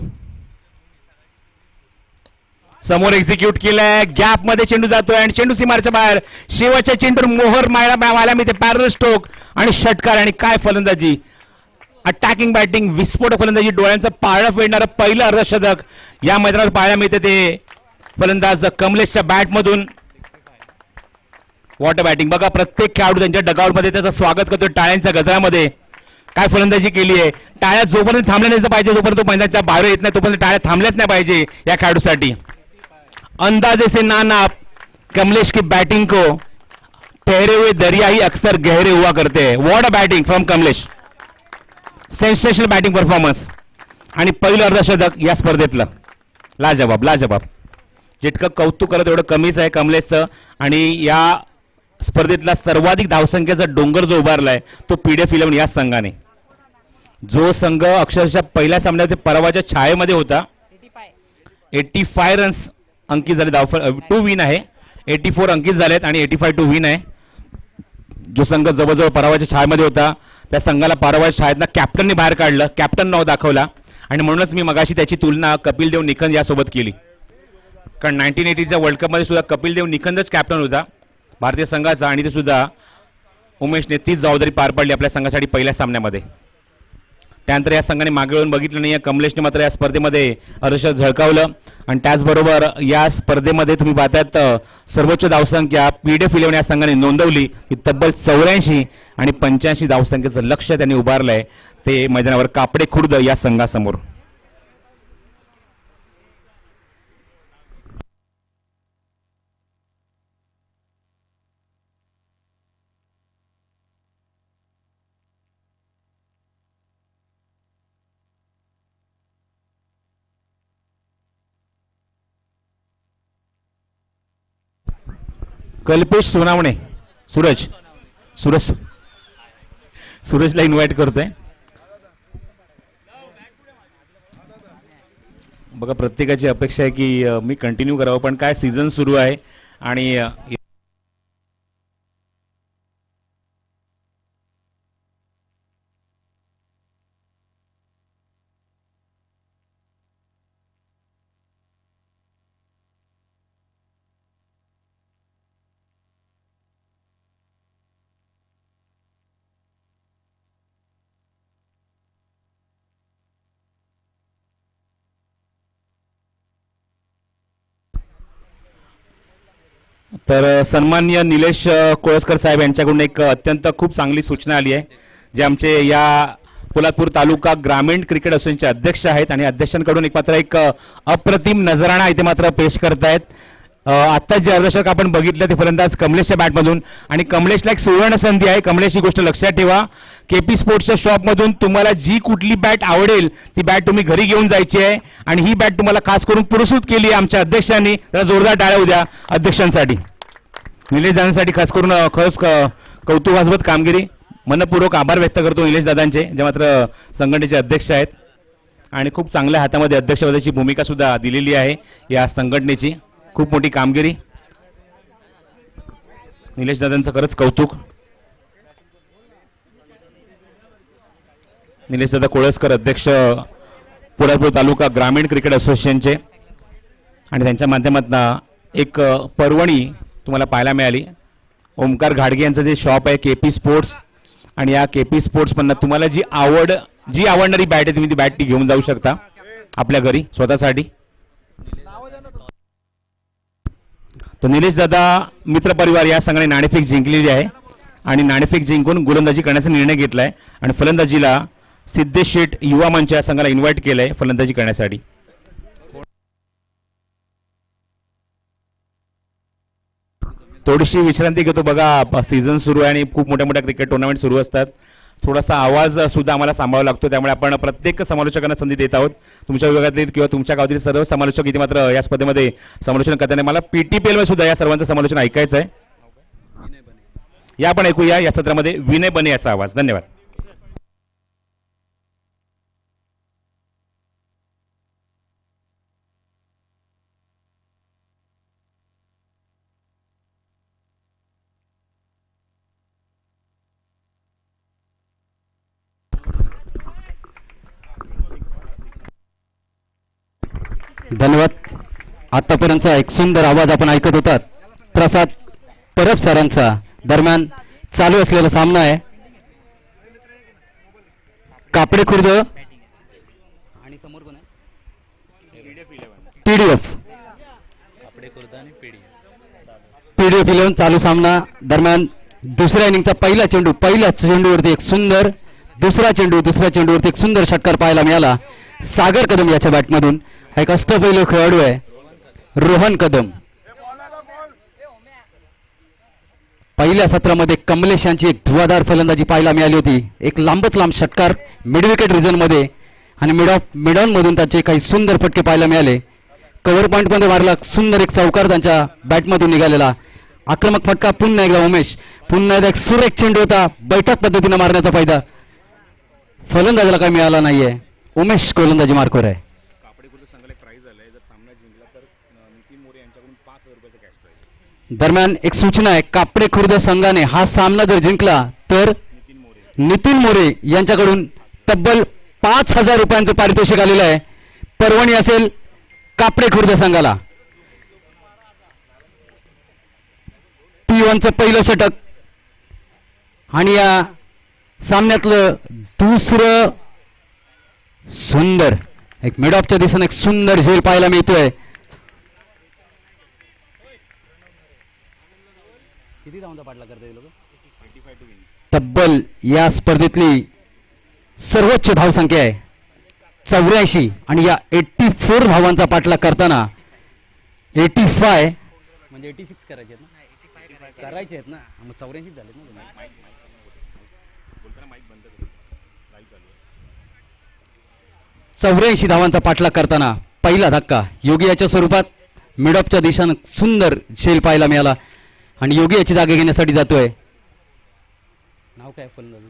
A: समोर एक्झिक्यूट केलाय, गॅप मध्ये चेंडू जातोय आणि चेंडू सीमारेच्या बाहेर. शेवटच्या चेंडूवर मोहर मारायला मिळते, पॅरल स्ट्रोक आणि षटकार. आणि काय फलंदाजी, अटॅकिंग बॅटिंग, विस्फोटक फलंदाजी, डोळ्यांचं पाळणं फेडणारं पहिलं अर्धशतक या मैदानात पाहायला मिळते ते फलंदाज कमलेशच्या बॅटमधून. What a batting. बघा प्रत्येक खेळाडू त्यांच्या डगआउटमध्ये त्याचं स्वागत करतो टाळ्यांच्या गजरामध्ये. काय फलंदाजी केली आहे. टाळ्या जोपर्यंत थांबल्या नाही पाहिजे, जोपर्यंत तो मैदानाच्या बाहेर येत नाही तोपर्यंत टाळ्या थांबल्याच नाही पाहिजे या खेळाडूसाठी. अंदाजे से नाना कमलेश की बैटिंग को ठहरे हुए दरिया ही अक्सर गहरे हुआ करते हैं. What a batting from Kamlesh. Sensational batting performance आणि पहिलं अर्धशतक या स्पर्धेतलं. लाजवाब लाजवाब. जितकं कौतुक करत तेवढं कमीच आहे कमलेशचं. आणि या स्पर्धेतला सर्वाधिक धावसंख्येचा डोंगर जो उभारलाय तो पीडीएफ 11 या संघाने. जो संघ अक्षरशः पहिल्या सामन्यात पराभवाच्या छायेमध्ये होता. 85 रन्स अंकित झाले. धावफल 2 विन आहे. 84 अंकित झालेत आणि 85 2 विन आहे. जो संघ जवळजवळ पराभवाच्या छायेमध्ये होता त्या संघाला पराभवाच्या छायेतनं कॅप्टनने बाहेर काढलं. कॅप्टन नाव दाखवला आणि म्हणूनच मी मगाशी त्याची तुलना कपिल देव निखंद यासोबत केली. कारण 1980च्या वर्ल्ड कपमध्ये सुद्धा कपिल देव निखंदच कॅप्टन होता भारतीय संघाचा आणि ते सुद्धा उमेशने तीच जबाबदारी पार पाडली आपल्या संघासाठी पहिल्या सामन्यामध्ये. त्यानंतर या संघाने मागे वळून बघितलं नाही. कमलेशने मात्र या स्पर्धेमध्ये अर्धशतक झळकावलं आणि त्याचबरोबर या स्पर्धेमध्ये तुम्ही पाहतायत सर्वोच्च धावसंख्या पीडीएफ 11 या संघाने नोंदवली की तब्बल 84 आणि 85 धावसंख्येचं लक्ष्य त्यांनी उभारलंय ते मैदानावर कापडे खुर्द या संघासमोर. कल्पेश सोनावणे. सूरजला इन्व्हाइट करतोय. बघा प्रत्येकाची अपेक्षा आहे की मी कंटिन्यू करावं पण काय सीझन सुरू आहे आणि तर सन्माननीय निलेश कोळसकर साहेब यांच्याकडून एक अत्यंत खूप चांगली सूचना आली आहे. जे आमचे या पोलादपूर तालुका ग्रामीण क्रिकेट असोसिएशनचे अध्यक्ष आहेत आणि अध्यक्षांकडून एक अप्रतिम नजराणा इथे मात्र पेश करतायत. आता जे अर्धशतक आपण बघितलं ते फलंदाज कमलेशच्या बॅटमधून आणि कमलेशला एक सुवर्ण संधी आहे. कमलेश ही गोष्ट लक्षात ठेवा. केपी स्पोर्ट्सच्या शॉपमधून तुम्हाला जी कुठली बॅट आवडेल ती बॅट तुम्ही घरी घेऊन जायची आहे आणि ही बॅट तुम्हाला खास करून पुरस्कृत केली आहे आमच्या अध्यक्षांनी. त्याला जोरदार टाळ्या उद्या अध्यक्षांसाठी. निलेश दादांसाठी खास करून खरंच कौतुकास्पद कामगिरी. मनपूर्वक आभार व्यक्त करतो निलेश दादांचे जे मात्र संघटनेचे अध्यक्ष आहेत आणि खूप चांगल्या हातामध्ये अध्यक्षपदाची भूमिका सुद्धा दिलेली आहे या संघटनेची. खूप मोठी कामगिरी. निलेश दादांचं खरंच कौतुक. निलेश दादा कोळसकर अध्यक्ष पोलादपूर तालुका ग्रामीण क्रिकेट असोसिएशनचे आणि त्यांच्या माध्यमातून एक पर्वणी तुम्हाला पाहायला मिळाली. ओमकार घाडगे यांचं जे शॉप आहे केपी स्पोर्ट्स आणि या केपी स्पोर्ट्स मधनं तुम्हाला जी आवडणारी बॅट आहे तुम्ही ती बॅट घेऊन जाऊ शकता आपल्या घरी स्वतःसाठी. तर निलेश दादा मित्र परिवार या संघाने नाणेफेक जिंकलेली आहे आणि नाणेफेक जिंकून गोलंदाजी करण्याचा निर्णय घेतलाय आणि फलंदाजीला सिद्धेश शेठ युवा मंच या संघाला इन्व्हाइट केलंय फलंदाजी करण्यासाठी. थोडीशी विश्रांती घेतो. बघा सीझन सुरू आहे आणि खूप मोठ्या मोठ्या क्रिकेट टुर्नामेंट सुरू असतात. थोडासा आवाज सुद्धा आम्हाला सांभाळावा लागतो त्यामुळे आपण प्रत्येक समालोचकांना संधी देत आहोत. तुमच्या विभागातील किंवा तुमच्या गावातील सर्व समालोचक इथे मात्र या स्पर्धेमध्ये समालोचन करताना मला पीटीपीएल मध्ये सुद्धा या सर्वांचं समालोचन ऐकायचं आहे. या आपण ऐकूया या सत्रामध्ये विनय बने याचा आवाज. धन्यवाद.
B: धन्यवाद. आतापर्यंतचा एक सुंदर आवाज आपण ऐकत होतात प्रसाद परब सरांचा. दरम्यान चालू असलेला सामना आहे कापडे खुर्द आणि समोर कोण आहे पीडीएफ पीडीएफ 11 चालू सामना दरम्यान दुसऱ्या इनिंगचा पहिला चेंडूवरती एक सुंदर दुसऱ्या चेंडूवरती एक सुंदर षटकार पाहायला मिळाला सागर कदम याच्या बॅटमधून. हा एक अष्टपैलू खेळाडू आहे रोहन कदम. पहिल्या सत्रामध्ये कमलेश यांची एक धुवाधार फलंदाजी पाहायला मिळाली होती. एक लांबच लांब षटकार मिड विकेट रिजन मध्ये आणि मिड ऑन मधून त्याचे काही सुंदर फटके पाहायला मिळाले. कव्हर पॉइंट मध्ये मारला सुंदर एक चौकार त्यांच्या बॅटमधून निघालेला. आक्रमक फटका पुन्हा एकदा उमेश. पुन्हा एकदा एक सुरेख चेंडू होता बैठक पद्धतीने मारण्याचा फायदा फलंदाजाला काही मिळाला नाहीये. उमेश गोलंदाजी मार्कवर आहे. दरम्यान एक सूचना आहे कापडे खुर्द संघाने हा सामना जर जिंकला तर नितीन मोरे यांच्याकडून तब्बल 5,000 रुपयांचं पारितोषिक आलेलं आहे. पर्वणी असेल कापडे खुर्द संघाला. P1चं पहिलं षटक आणि या सामन्यातलं दुसरं सुंदर एक मिड ऑफच्या दिशेने एक सुंदर झेल पाहायला मिळतोय. किती धावांचा पाठलाग करते लोक? तब्बल या स्पर्धेतली सर्वोच्च धावसंख्या आहे 84 आणि या 84 धावांचा पाठलाग करताना 85 म्हणजे 86 करायचे आहेत ना करायचे आहेत ना मग 84 झाले ना. 84 धावांचा पाठलाग करताना पहिला धक्का योगी याच्या स्वरूपात मिड ऑफच्या दिशेनं सुंदर झेल पाहायला मिळाला आणि योगी याची जागा घेण्यासाठी जातोय. नाव काय फलंदाज?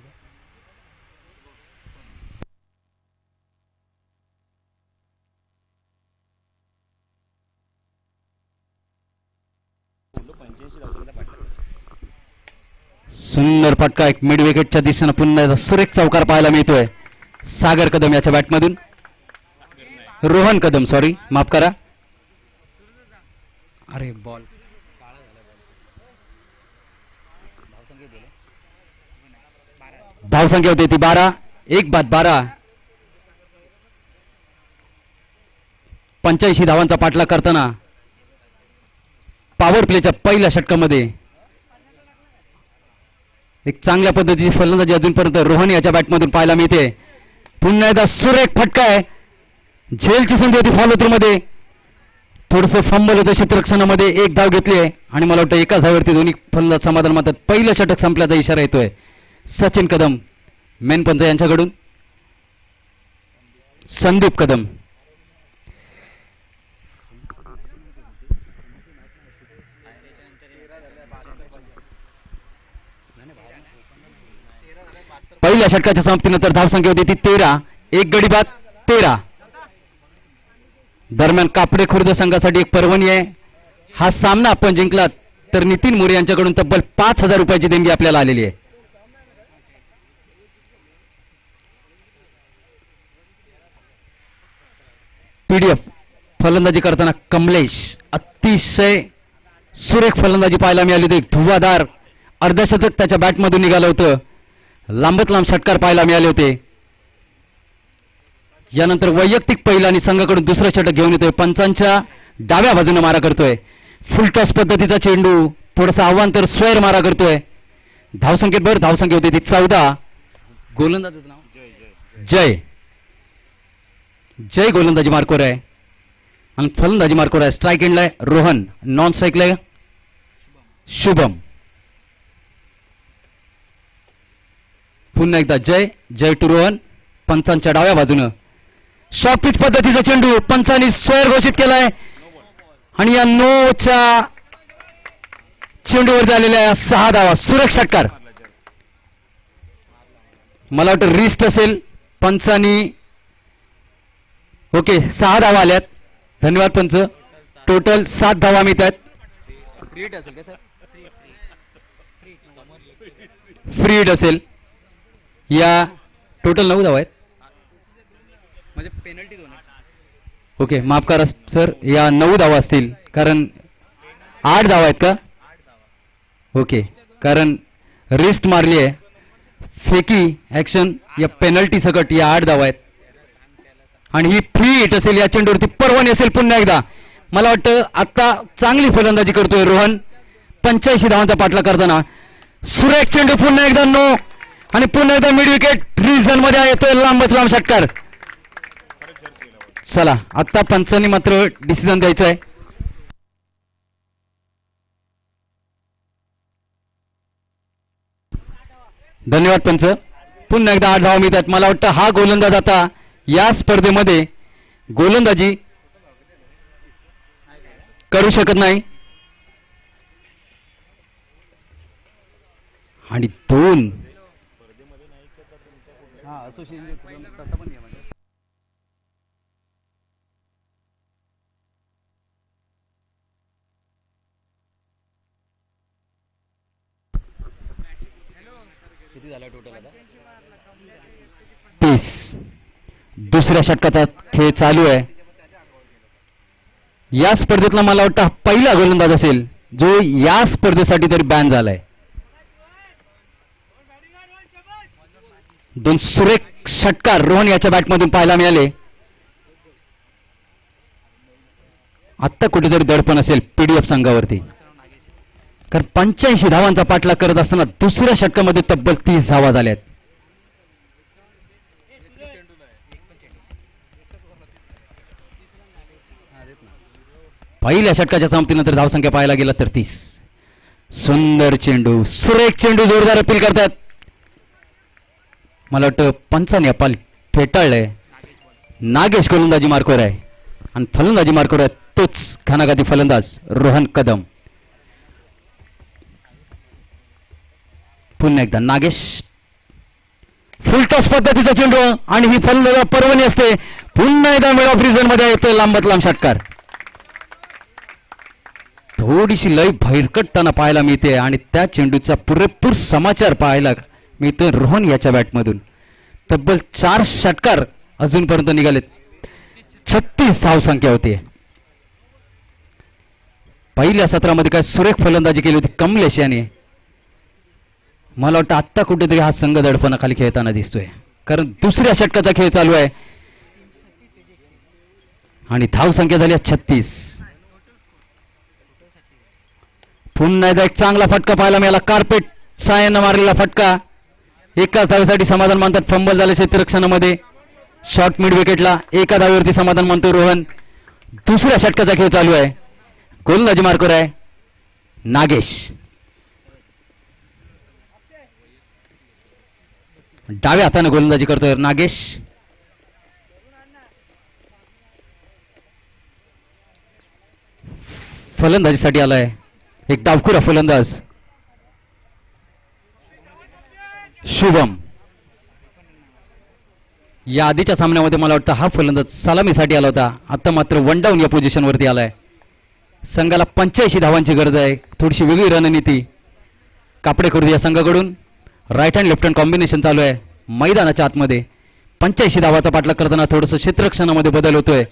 B: सुंदर फटका एक मिड विकेटच्या दिशेनं पुन्हा सुरेख चौकार पाहायला मिळतोय सागर कदम याच्या बॅटमधून. रोहन कदम सॉरी माफ करा. अरे बॉल धावसंख्या होती ती 12. 1-12 85 धावांचा पाठलाग करताना पॉवर प्लेच्या पहिल्या षटकामध्ये एक चांगल्या पद्धतीची फलंदाजी अजूनपर्यंत रोहन याच्या बॅटमधून पाहायला मिळते. पुन्हा एकदा सुरेख फटका आहे. झेलची संधी होती फॉलो थ्रू मध्ये थोडंसं फंबल होतं क्षेत्ररक्षणामध्ये एक धाव घेतली आहे आणि मला वाटतं एकाच धाववरती दोन्ही फलंदाज समाधान मानतात. पहिलं षटक संपल्याचा इशारा येतोय सचिन कदम मेन पंच यांच्याकडून. संदीप कदम पहिल्या षटकाच्या समाप्तीनंतर धावसंख्या होती ती 13. एक गडी बाद 13. दरम्यान कापडे खुर्द संघासाठी एक पर्वणी आहे. हा सामना आपण जिंकला तर नितीन मोरे यांच्याकडून तब्बल 5,000 रुपयाची देणगी आपल्याला आलेली आहे. पीडीएफ फलंदाजी करताना कमलेश अतिशय सुरेख फलंदाजी पाहायला मिळाली होती. धुवाधार अर्धशतक त्याच्या बॅटमधून निघालं होतं. लांबच लांब षटकार पाहायला मिळाले होते. यानंतर वैयक्तिक पहिला आणि संघाकडून दुसरं षटक घेऊन येतोय. पंचांच्या डाव्या बाजूने मारा करतोय. फुल टॉस पद्धतीचा चेंडू थोडासा अवांतर स्क्वेअर मारा करतोय. धावसंख्येत धावसंख्या होती ती 14. गोलंदाजाचं नाव जय गोलंदाजी मार्कवर आहे आणि फलंदाजी मार्कवर आहे. स्ट्राईक एंडला रोहन, नॉन स्ट्राईकला शुभम. पुन्हा एकदा जय टू रोहन. पंचांच्या डाव्या बाजूनं शॉर्ट पिच पद्धतीचा चेंडू पंचांनी स्क्वेअर घोषित केलाय आणि या नोच्या चेंडूवरती आलेल्या 6 धावा. सुरेख षटकार. मला वाटतं रिस्ट असेल पंचांनी. ओके 6 धावा आल्यात. धन्यवाद पंच. टोटल 7 धावा मिळतात. फ्री हिट असेल. या टोटल 9 धावा आहेत. म्हणजे पेनल्टी 2 आहे. ओके माफ करा सर. या 9 धावा असतील कारण 8 धावा आहेत का? ओके कारण रिस्ट मारली आहे. फेकी ऍक्शन या पेनल्टी सकट या 8 धावा आहेत आणि ही फ्री हिट असेल. या चेंडूवरती पर्वणी असेल. पुन्हा एकदा मला वाटतं आता चांगली फलंदाजी करतोय रोहन. 85 धावांचा पाठला करताना सुरेख चेंडू पुन्हा एकदा नो आणि पुन्हा एकदा मिड विकेट रिझन मध्ये येतोय लांबच लांब षटकार. चला आता पंचांनी मात्र डिसिजन द्यायचं आहे. धन्यवाद पंच. पुन्हा एकदा 8 धावा मिळतात. मला वाटतं हा गोलंदाज आता या स्पर्धेमध्ये गोलंदाजी करू शकत नाही. आणि 2 30. दुसऱ्या षटकाचा खेळ चालू आहे. या स्पर्धेतला मला वाटतं पहिला गोलंदाज असेल जो या स्पर्धेसाठी तरी बॅन झालाय. 2 सुरेख षटकार रोहन याच्या बॅटमधून पाहायला मिळाले. आत्ता कुठेतरी दडपण असेल पीडीएफ संघावरती, कारण 85 धावांचा पाठलाग करत असताना दुसऱ्या षटकामध्ये तब्बल 30 धावा झाल्यात. पहिल्या षटकाच्या समाप्तीनंतर धावसंख्या पाहायला गेला तर 30. सुंदर चेंडू, सुरेख चेंडू, जोरदार अपील करतात. मला वाटतं पंचाने अपाल फेटाळलंय. नागेश गोलंदाजी मार्कवर आहे आणि फलंदाजी मार्कवर आहे तोच घानाघाती फलंदाज रोहन कदम. पुन्हा एकदा नागेश, फुलटॉस पद्धतीचा चेंडू आणि ही फलंदाज पर्वणी असते. पुन्हा एकदा मिड ऑफ रिझन मध्ये येतोय लांबत लांब षटकार. थोडीशी लय भैरकटताना पाहायला मिळते आणि त्या चेंडूचा पुरेपूर समाचार पाहायला मिळतोय रोहन याच्या बॅटमधून. तब्बल 4 षटकार अजूनपर्यंत निघालेत. 36 धावसंख्या होती. पहिल्या सत्रामध्ये काय सुरेख फलंदाजी केली होती कमलेश याने. मला वाटतं आत्ता कुठेतरी हा संघ दडपणाखाली खेळताना दिसतोय, कारण दुसऱ्या षटकाचा खेळ चालू आहे आणि धावसंख्या झाली 36. पुन्हा एकदा एक चांगला फटका पाहायला मिळाला. कार्पेट सायानं मारलेला फटका. एकाच धावेसाठी समाधान मानतात. फंबल झाले क्षेत्ररक्षणामध्ये. शॉर्ट मिड विकेटला एका धावेवरती समाधान मानतो रोहन. दुसऱ्या षटकाचा खेळ चालू आहे. गोलंदाजी मार्कवर आहे नागेश. डाव्या हाताने गोलंदाजी करतोय नागेश. फलंदाजीसाठी आलाय एक डावखुरा फलंदाज शुभम. या आधीच्या सामन्यामध्ये मला वाटतं हा फलंदाज सलामीसाठी आला होता. आता मात्र 1 डाऊन या पोझिशनवरती आलाय. संघाला 85 धावांची गरज आहे. थोडीशी वेगळी रणनीती कापडे खुर्द या संघाकडून. Right hand left hand combination चालू आहे मैदानाच्या आतमध्ये. 85 धावाचा पाठलाग करताना थोडंसं क्षेत्ररक्षणामध्ये बदल होतोय.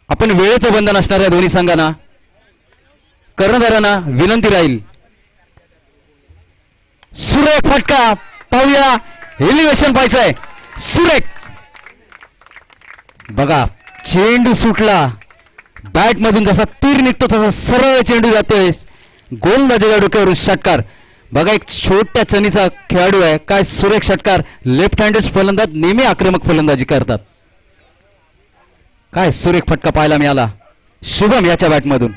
B: आपण वेळेचं बंधन असणार आहे दोन्ही संघांना. कर्णधारांना विनंती राहील. सुरेख फटका पाहूया. एलिव्हेशन पाहायचंय. सुरेख बघा, चेंडू सुटला बॅट मधून जसा तीर निघतो तसा सरळ चेंडू जातोय गोलंदाजाच्या डोक्यावरून. षटकार बघा, एक छोट्या चनीचा खेळाडू आहे. काय सुरेख षटकार. लेफ्ट हँडेड फलंदाज नेहमी आक्रमक फलंदाजी करतात. काय सुरेख फटका पाहायला मिळाला शुभम याच्या बॅटमधून.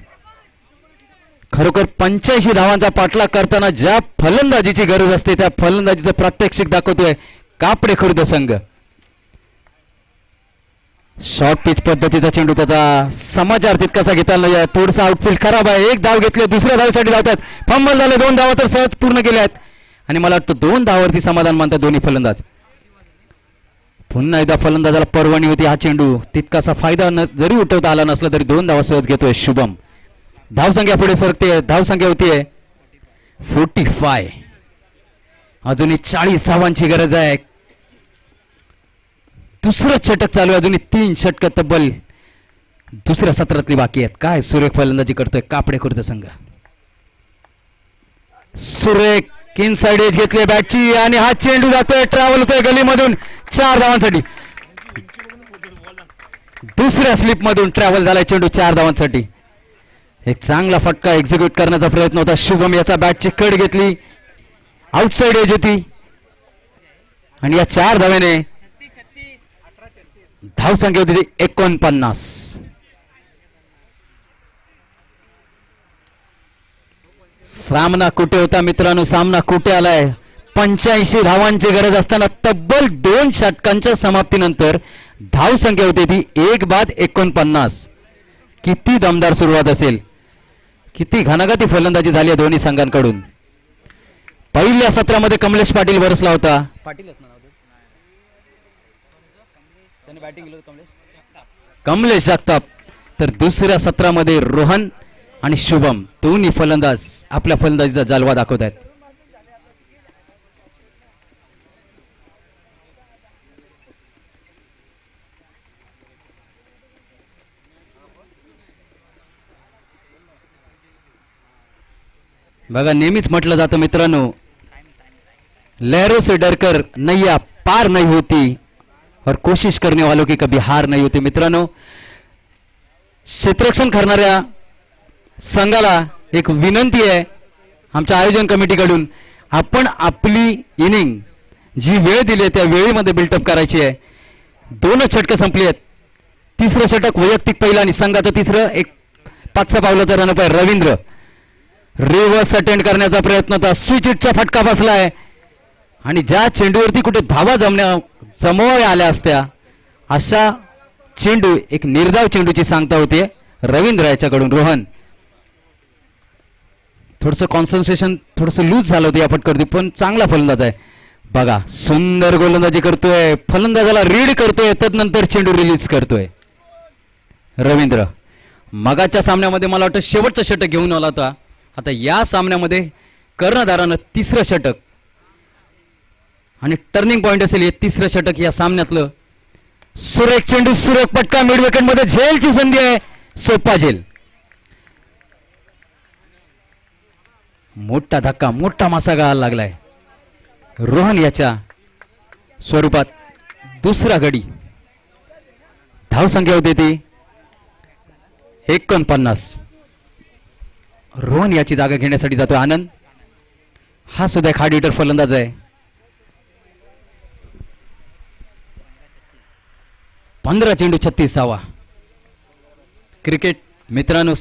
B: खरोखर 85 धावांचा पाठलाग करताना ज्या फलंदाजीची गरज असते त्या फलंदाजीचं प्रात्यक्षिक दाखवतोय कापडे खुर्द संघ. शॉर्ट पिच पद्धतीचा चेंडू, त्याचा समाचार तितकासा घेता नाही. थोडंसं आउटफील्ड खराब आहे. एक धाव घेतली, दुसऱ्या धावेसाठी धावतात. फंबल झाले. 2 धावा तर सहज पूर्ण केल्या आहेत आणि मला वाटतं 2 धावावरती समाधान मानतात दोन्ही फलंदाज. पुन्हा एकदा फलंदाजाला परवानगी होती. हा चेंडू तितकासा फायदा जरी उठवता आला नसला तरी 2 धावा सहज घेतोय शुभम. धावसंख्या पुढे सरकते. धावसंख्या होतीये 45. अजूनही 40 धावांची गरज आहे. दुसरं षटक चालू आहे. अजूनही 3 षटक तब्बल दुसऱ्या सत्रातली बाकी आहेत. काय सुरेख फलंदाजी करतोय कापडे खुर्द संघ. सुरेख इनसाइड एज घेतली बॅटची आणि हा चेंडू जातोय, ट्रॅव्हल होतोय गलीमधून 4 धावांसाठी. दुसऱ्या स्लिपमधून ट्रॅव्हल झालाय चेंडू 4 धावांसाठी. एक चांगला फटका एक्झिक्यूट करण्याचा प्रयत्न होता. शुभम याचा बॅटची कड घेतली, आउटसाइड एज होती आणि या 4 धाव्याने धावसंख्या होती 49. सामना कुठे होता मित्रांनो, सामना कुठे आलाय. 85 धावांची गरज असताना तब्बल 2 षटकांच्या समाप्तीनंतर धावसंख्या होती ती 1 बाद 49. किती दमदार सुरुवात असेल, किती घनाघाती फलंदाजी झाली आहे दोन्ही संघांकडून. पहिल्या सत्रामध्ये कमलेश पाटील बरसला होता. कमलेश जगताप. तर दुसऱ्या सत्रामध्ये रोहन आणि शुभम दोन्ही फलंदाज आपल्या फलंदाजीचा जलवा दाखवत आहेत. बघा, नेहमीच म्हटलं जातं मित्रांनो, लहरों से डरकर नैया पार नहीं होती और कोशिश करने वालों की कभी हार नहीं होती. मित्रांनो, क्षेत्ररक्षण करणाऱ्या संघाला एक विनंती आहे आमच्या आयोजन कमिटीकडून, आपण आपली इनिंग जी वेळ दिली आहे त्या वेळेमध्ये बिल्टअप करायची आहे. 2 षटकं संपली आहेत. तिसरं षटक वैयक्तिक पहिलं आणि संघाचं तिसरं. एक 5 पावलाचा रनअप आहे. रवींद्र रिव्हर्स अटेंड करण्याचा प्रयत्न होता, स्विच हिटचा फटका बसलाय आणि ज्या चेंडूवरती कुठे धावा जमवाव्या आल्या असत्या अशा चेंडू, एक निर्धाव चेंडूची सांगता होते रवींद्र याच्याकडून. रोहन थोडंसं कॉन्सन्ट्रेशन थोडंसं लूज झालं होतं या फटकावरती, पण चांगला फलंदाज आहे. बघा, सुंदर गोलंदाजी करतोय, फलंदाजाला रीड करतोय, तदनंतर चेंडू रिलीज करतोय रवींद्र. मगाच्या सामन्यामध्ये मला वाटतं शेवटचं षटक घेऊन आला होता. आता या सामन्यामध्ये कर्णधारानं तिसरं षटक आणि टर्निंग पॉइंट असेल हे तिसरं षटक या सामन्यातलं. सुरेख चेंडू, सुरेख पटका, मिड विकेट मध्ये झेलची संधी आहे, सोपा झेल. मोठा धक्का, मोठा मासा गाळायला लागलाय रोहन याच्या स्वरूपात. दुसरा गडी, धावसंख्या होती ती 49. रोहन याची जागा घेण्यासाठी जातो आनंद. हा सुद्धा एक हार्ड हिटर फलंदाज आहे. 15 चेंडू 36. क्रिकेट मित्रांनो,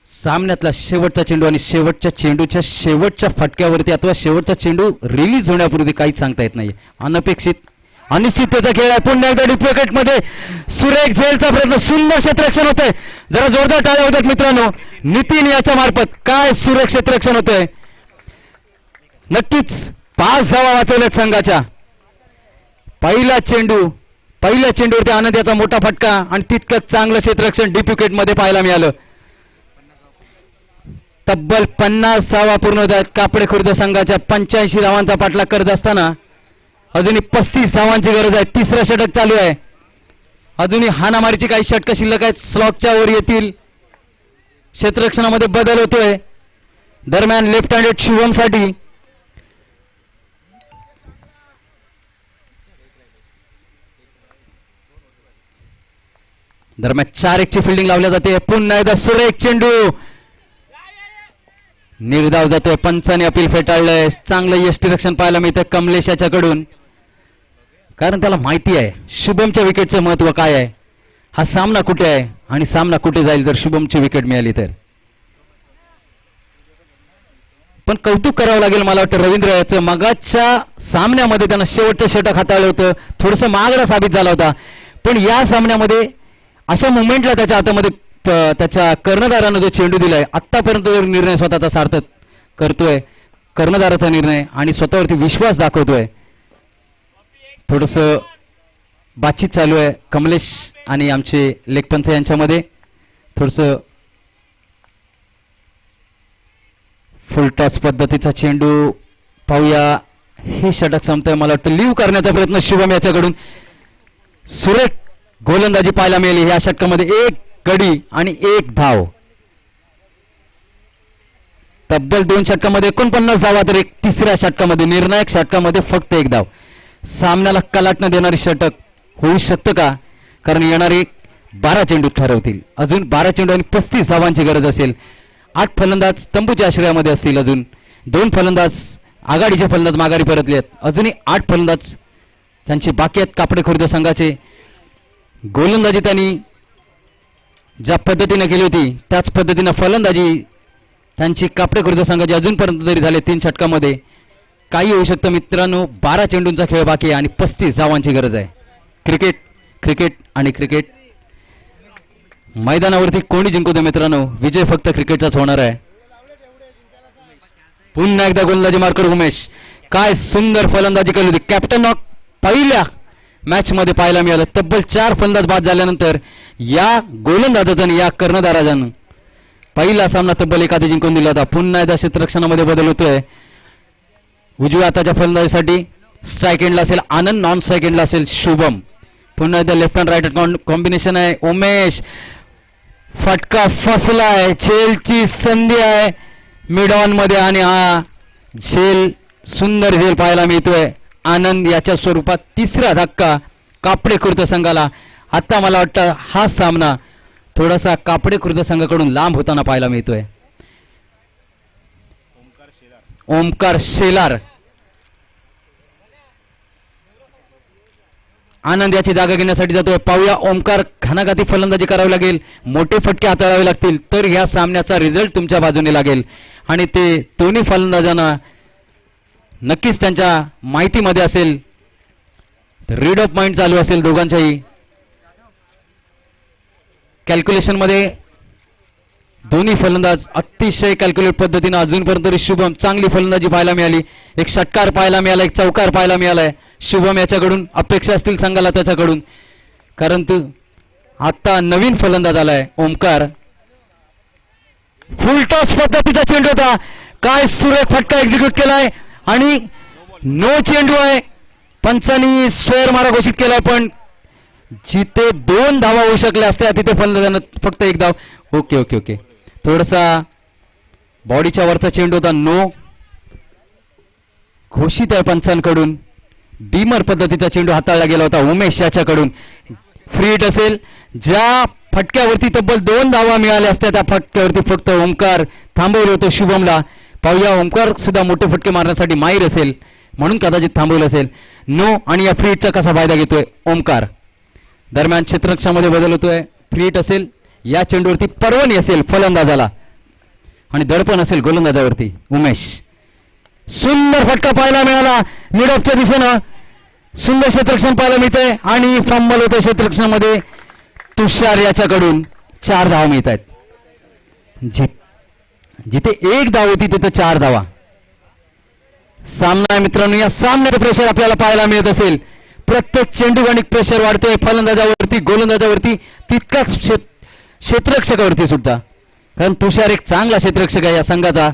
B: सामन्यातला शेवटचा चेंडू आणि शेवटच्या चेंडूच्या शेवटच्या फटक्यावरती अथवा शेवटचा चेंडू रिलीज होण्यापूर्वी काहीच सांगता येत नाही. अनपेक्षित अनिश्चिततेचा खेळ आहे. पुन्हा एकदा डीप विकेट मध्ये सुरेख झेलचा प्रयत्न, सुंदर क्षेत्ररक्षण होतंय. जरा जोरदार टाळ्या होतात मित्रांनो नितीन याच्या मार्फत. काय सुरेख क्षेत्ररक्षण होतंय. नक्कीच 5 धावा वाचवल्यात संघाच्या. पहिल्या चेंडूवरती आनंद याचा मोठा फटका आणि तितकंच चांगलं क्षेत्ररक्षण डीप विकेट मध्ये पाहायला मिळालं. तब्बल 50 धावा पूर्ण होत आहेत. कापडे खुर्द संघाच्या 85 धावांचा पाठलाग करत असताना अजूनही 35 धावांची गरज आहे. तिसरं षटक चालू आहे. अजूनही हाणामारीची काही षटकं शिल्लक आहेत. स्लॉकच्या वर येतील. क्षेत्ररक्षणामध्ये बदल होतोय. दरम्यान लेफ्ट हँडेड शुभम साठी दरम्यान 4-1 ची फिल्डिंग लावल्या जाते. पुन्हा एकदा सुरेख चेंडू निर्धाव जातोय. पंचाने अपील फेटाळलंय. चांगलं यष्टीरक्षण पाहायला मिळतं कमलेश याच्याकडून, कारण त्याला माहिती आहे शुभमच्या विकेटचं महत्व काय आहे. हा सामना कुठे आहे आणि सामना कुठे जाईल जर शुभमची विकेट मिळाली तर. पण कौतुक करावं लागेल मला वाटतं रवींद्र याचं. मगाच्या सामन्यामध्ये त्यानं शेवटचं षटक हाताळलं होतं, थोडंसं महागडा साबित झाला होता, पण या सामन्यामध्ये अशा मुवमेंटला त्याच्या हातामध्ये त्याच्या कर्णधारानं जो चेंडू दिलाय आतापर्यंत जो निर्णय स्वतःचा सार्थक करतोय, कर्णधाराचा निर्णय आणि स्वतःवरती विश्वास दाखवतोय. थोडंसं बातचीत चालू आहे कमलेश आणि आमचे लेखपंच यांच्यामध्ये. थोडंसं फुल टॉस पद्धतीचा चेंडू पाहूया. हे षटक संपतंय. मला वाटतं लिव्ह करण्याचा प्रयत्न शुभम याच्याकडून. सुरेख गोलंदाजी पाहायला मिळाली ह्या षटकामध्ये. 1 गडी आणि 1 धाव. तब्बल 2 षटकामध्ये 49 धावा, तर एक तिसऱ्या षटकामध्ये निर्णायक षटकामध्ये फक्त 1 धाव. सामन्याला कलाटणं देणारी षटक होऊ शकतं का? कारण येणारे 12 चेंडू ठरवतील. अजून 12 चेंडू आणि 35 धावांची गरज असेल. 8 फलंदाज तंबूच्या आश्रयामध्ये असतील. अजून 2 फलंदाज आघाडीचे फलंदाज माघारी परतले आहेत. अजूनही 8 फलंदाज त्यांचे बाकी आहेत. कापडे खुर्द संघाचे गोलंदाजी त्यांनी ज्या पद्धतीने केली होती त्याच पद्धतीनं फलंदाजी त्यांची कापडे खुर्द संघाची अजूनपर्यंत तरी झाले 3 षटकामध्ये. काही होऊ शकतं मित्रांनो. 12 चेंडूंचा खेळ बाकी आहे आणि 35 धावांची गरज आहे. क्रिकेट क्रिकेट आणि क्रिकेट. मैदानावरती कोणी जिंकू दे मित्रांनो, विजय फक्त क्रिकेटचाच होणार आहे. पुन्हा एकदा गोलंदाजी मार्कर उमेश. काय सुंदर फलंदाजी केली होती. कॅप्टन ऑफ पहिल्या मॅच मध्ये पाहायला मिळालं. तब्बल 4 फलंदाज बाद झाल्यानंतर या गोलंदाजानं या कर्णधारानं पहिला सामना तब्बल 1 हाती जिंकून दिला होता. पुन्हा एकदा क्षेत्ररक्षणामध्ये बदल होतोय. उजव्या हाताच्या फलंदाजीसाठी स्ट्राईक एंडला असेल आनंद, नॉन स्ट्राईक एंडला असेल शुभम. पुन्हा एकदा left hand right hand combination आहे. उमेश फटका फसलाय. झेलची संधी आहे मिड ऑन मध्ये आणि हा झेल सुंदर झेल पाहायला मिळतोय. आनंद याच्या स्वरूपात तिसरा धक्का कापडे खुर्द संघाला. आता मला वाटतं हा सामना थोडासा कापडे खुर्द संघाकडून लांब होताना पाहायला मिळतोय. ओमकार शेलार आनंद याची जागा घेण्यासाठी जातोय. पाहूया ओमकार घणाघाती फलंदाजी करावी लागेल. मोठे फटके हाताळावे लागतील तर ह्या सामन्याचा रिझल्ट तुमच्या बाजूने लागेल आणि ते दोन्ही फलंदाजांना नक्कीच त्यांच्या माहितीमध्ये असेल. रीड ऑफ माइंड चालू असेल दोघांच्याही. कॅल्क्युलेशन मध्ये दोन्ही फलंदाज अतिशय कॅल्क्युलेट पद्धतीने अजूनपर्यंत तरी शुभम चांगली फलंदाजी पाहायला मिळाली. एक षटकार पाहायला मिळाला, एक चौकार पाहायला मिळालाय. शुभम याच्याकडून अपेक्षा असतील संघाला त्याच्याकडून, कारण तू आता नवीन फलंदाज आलाय ओमकार. फुल टॉस पद्धतीचा चेंडू होता. काय सुरेख फटका एक्झिक्यूट केलाय आणि नो चेंडू आहे. पंचांनी स्क्वेअर मारा घोषित केलाय पण जिथे 2 धावा होऊ शकल्या असत्या तिथे फलंदाजानं फक्त 1 धाव. Okay okay okay. थोडासा बॉडीच्या वरचा चेंडू होता. नो घोषित आहे पंचांकडून. बीमर पद्धतीचा चेंडू हाताळला गेला होता उमेश याच्याकडून. फ्री हिट असेल. ज्या फटक्यावरती तब्बल 2 धावा मिळाल्या असत्या त्या फटक्यावरती फक्त ओमकार थांबवलं होतं शुभमला. पाहूया ओमकार सुद्धा मोठे फटके मारण्यासाठी माहीर असेल म्हणून कदाचित थांबवलं असेल. नो आणि या फ्री हिटचा कसा फायदा घेतोय ओमकार. दरम्यान क्षेत्ररक्षणामध्ये बदल होतोय. फ्री हिट असेल. या चेंडूवरती पर्वणी असेल फलंदाजाला आणि दडपण असेल गोलंदाजावरती. उमेश सुंदर फटका पाहायला मिळाला मिड ऑफच्या दिशेनं. सुंदर क्षेत्ररक्षण पाहायला मिळतंय आणि फंबल होतं क्षेत्ररक्षणामध्ये. तुषार याच्याकडून 4 धावा मिळत आहेत. जिथे 1 धाव होती तिथे 4 धावा. सामना आहे मित्रांनो. या सामन्याचं प्रेशर आपल्याला पाहायला मिळत असेल. प्रत्येक चेंडू गणित प्रेशर वाढतोय फलंदाजावरती, गोलंदाजावरती, तितकाच क्षेत्ररक्षकावरती सुद्धा. कारण तुषार एक चांगला क्षेत्ररक्षक आहे या संघाचा.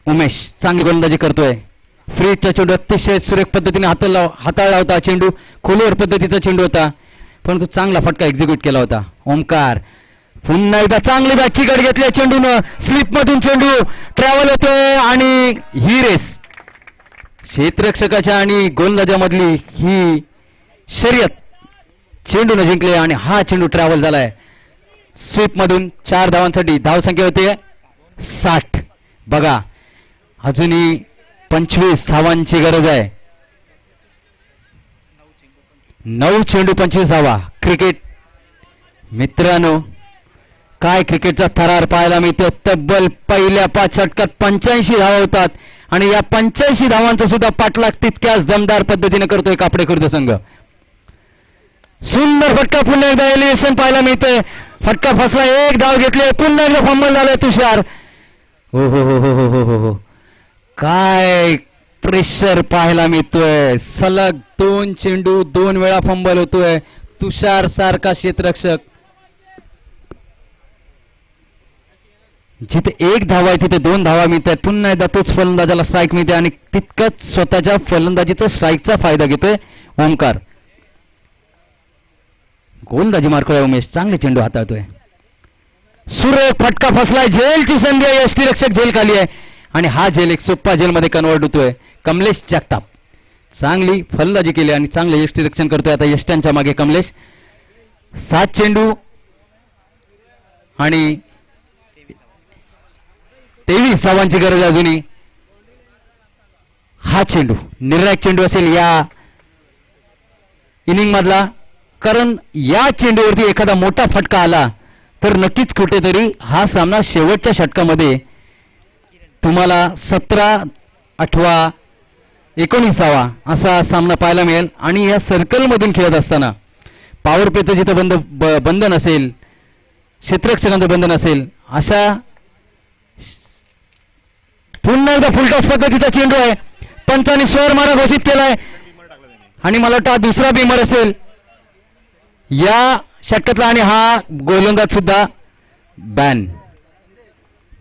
B: उमेश चांगली गोलंदाजी करतोय. फ्रीचा चेंडू अतिशय सुरेख पद्धतीने हाताळला होता. चेंडू खोलवर पद्धतीचा चेंडू होता परंतु चांगला फटका एक्झिक्यूट केला होता. ओमकार पुन्हा एकदा चांगली बॅट चिकट घेतली चेंडूनं. स्लिप मधून चेंडू ट्रॅव्हल होतोय आणि ही रेस क्षेत्ररक्षकाच्या आणि गोलंदाजामधली ही शर्यत चेंडूनं जिंकले आणि हा चेंडू ट्रॅव्हल झालाय. स्वीप मधून 4 धावांसाठी धावसंख्या होते 60. बघा अजूनही 25 धावांची गरज आहे. 9 चेंडू 25 धावा. क्रिकेट मित्रांनो काय क्रिकेटचा थरार पाहायला मिळतो. तब्बल पहिल्या 5 षटकात 85 धावा होतात आणि या 85 धावांचा सुद्धा पाठलाग तितक्याच दमदार पद्धतीने करतोय कापडे खुर्द संघ. सुंदर फटका पुन्हा एकदा एलिव्हेशन पाहायला मिळतंय. फटका फसला. 1 धाव घेतली. पुन्हा एकदा फंबल झालाय तुषार. हो हो हो हो हो हो हो. काय प्रेशर पाहायला मिळतोय. सलग 2 चेंडू 2 वेळा फंबल होतोय. तुषार सारखा क्षेत्ररक्षक. जिथे 1 धावा आहे तिथे 2 धावा मिळतात. पुन्हा एकदा तोच फलंदाजाला स्ट्राईक मिळते आणि तितकंच स्वतःच्या फलंदाजीचा स्ट्राईकचा फायदा घेतोय ओमकार. गोलंदाजी मार्कळ्या उमेश चांगले चेंडू हाताळतोय. सुरेख फटका फसलाय. झेलची संधी आहे. यष्टीरक्षक झेल खाली आहे आणि हा झेल एक सोप्पा झेलमध्ये कन्वर्ट होतोय. कमलेश जगताप चांगली फलंदाजी केली आणि चांगलं यष्टीरक्षण करतोय आता यष्ट्यांच्या मागे कमलेश. 7 चेंडू आणि 23 धावांची गरज अजूनही. हा चेंडू निर्णायक चेंडू असेल या इनिंग मधला, कारण या चेंडूवरती एखादा मोठा फटका आला तर नक्कीच कुठेतरी हा सामना शेवटच्या षटकामध्ये तुम्हाला 17, 18, 19 असा सामना पाहायला मिळेल. आणि या सर्कलमधून खेळत असताना पॉवर प्लेचं जिथं बंधन असेल, क्षेत्ररक्षकांचं बंधन असेल, अशा पुन्हा एकदा फुलटॉस पद्धतीचा चेंडू आहे. पंचांनी स्वर मारा घोषित केलाय आणि मला वाटतं हा दुसरा बिमर असेल या षटकातला आणि हा गोलंदाज सुद्धा बॅन.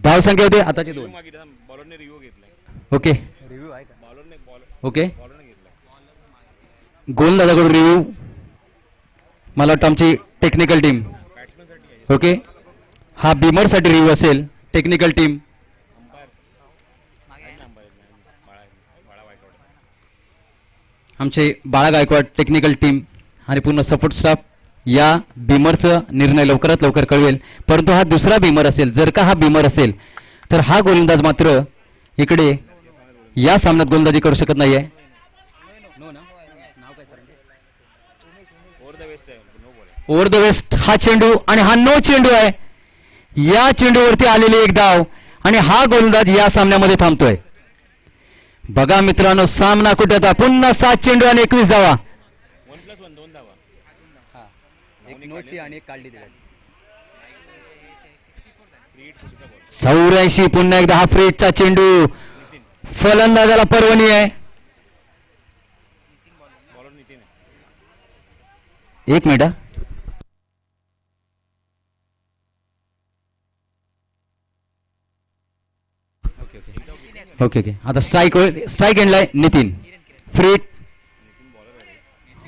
B: धावसंख्या होते आताचे 2. ओके ओके गोलंदाजाकडून रिव्ह्यू, मला वाटतं आमची टेक्निकल टीम. ओके हा बिमरसाठी रिव्ह्यू असेल टेक्निकल टीम. आमचे बाळा गायकवाड टेक्निकल टीम आणि पूर्ण सपोर्ट स्टाफ या बिमरचं निर्णय लवकरात लवकर कळवेल. परंतु हा दुसरा बिमर असेल, जर का हा बिमर असेल तर हा गोलंदाज मात्र इकडे या सामन्यात गोलंदाजी करू शकत नाहीये. ओव्हर द वेस्ट हा चेंडू आणि हा नो चेंडू आहे. या चेंडूवरती आलेली एक धाव आणि हा गोलंदाज या सामन्यामध्ये थांबतोय. बघा मित्रांनो, सामना कुठे होता. पुन्हा 7 चेंडू आणि 21 धावा. 84 पुन्हा एकदा हा फ्रेडचा चेंडू. फलंदाजाला पर्वणी आहे. एक मिनिट. ओके ओके आता स्ट्राईक एंडलाय नितीन. फ्रेड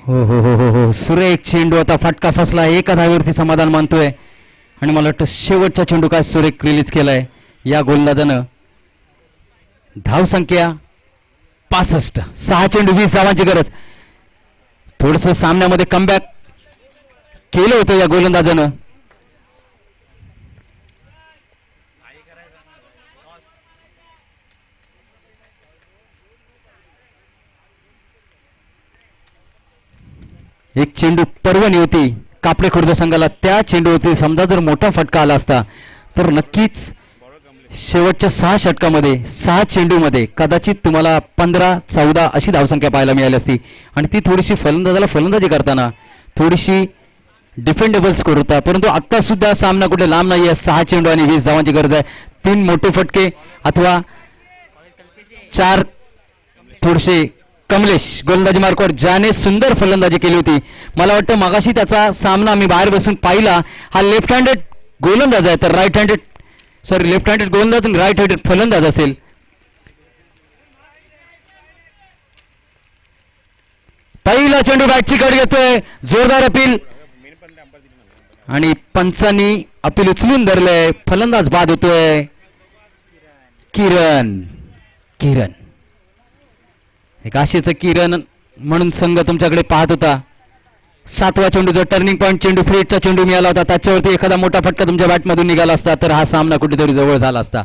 B: हो हो हो हो हो सुरेख चेंडू. आता फटका फसला. एका धावेवरती समाधान मानतोय आणि मला वाटतं शेवटचा चेंडू काय सुरेख रिलीज केलाय या गोलंदाजानं. धावसंख्या 65. 6 चेंडू 20 धावांची गरज. थोडस सामन्यामध्ये कमबॅक केलं होतं या गोलंदाजानं. एक चेंडू पर्वणी होती कापडे खुर्द संघाला. त्या चेंडूवरती समजा जर मोठा फटका आला असता तर नक्कीच शेवटच्या 6 षटकामध्ये 6 चेंडूमध्ये कदाचित तुम्हाला 15-14 अशी धावसंख्या पाहायला मिळाली असती. आणि ती थोडीशी फलंदाजाला फलंदाजी करताना थोडीशी डिफेंडेबल स्कोर होता. परंतु आत्ता सुद्धा सामना कुठे लांब नाही आहे. 6 चेंडू आणि 20 धावांची गरज आहे. 3 मोठे फटके अथवा 4 थोडेसे. कमलेश गोलंदाजी मार्कवर ज्याने सुंदर फलंदाजी केली होती. मला वाटतं मगाशी त्याचा सामना मी बाहेर बसून पाहिला. हा लेफ्ट हँडेड गोलंदाज आहे तर लेफ्ट हँडेड गोलंदाज आणि राईट हँडेड फलंदाज असेल. पहिला चेंडू बॅटची कड घेतोय. जोरदार अपील आणि पंचांनी अपील उचलून धरलंय. फलंदाज बाद होतोय. किरण एक आशेचं किरण म्हणून संघ तुमच्याकडे पाहत होता. 7वा चेंडू जो टर्निंग पॉईंट चेंडू फ्रेडचा चेंडू मिळाला होता त्याच्यावरती एखादा मोठा फटका तुमच्या बॅटमधून निघाला असता तर हा सामना कुठेतरी जवळ झाला असता.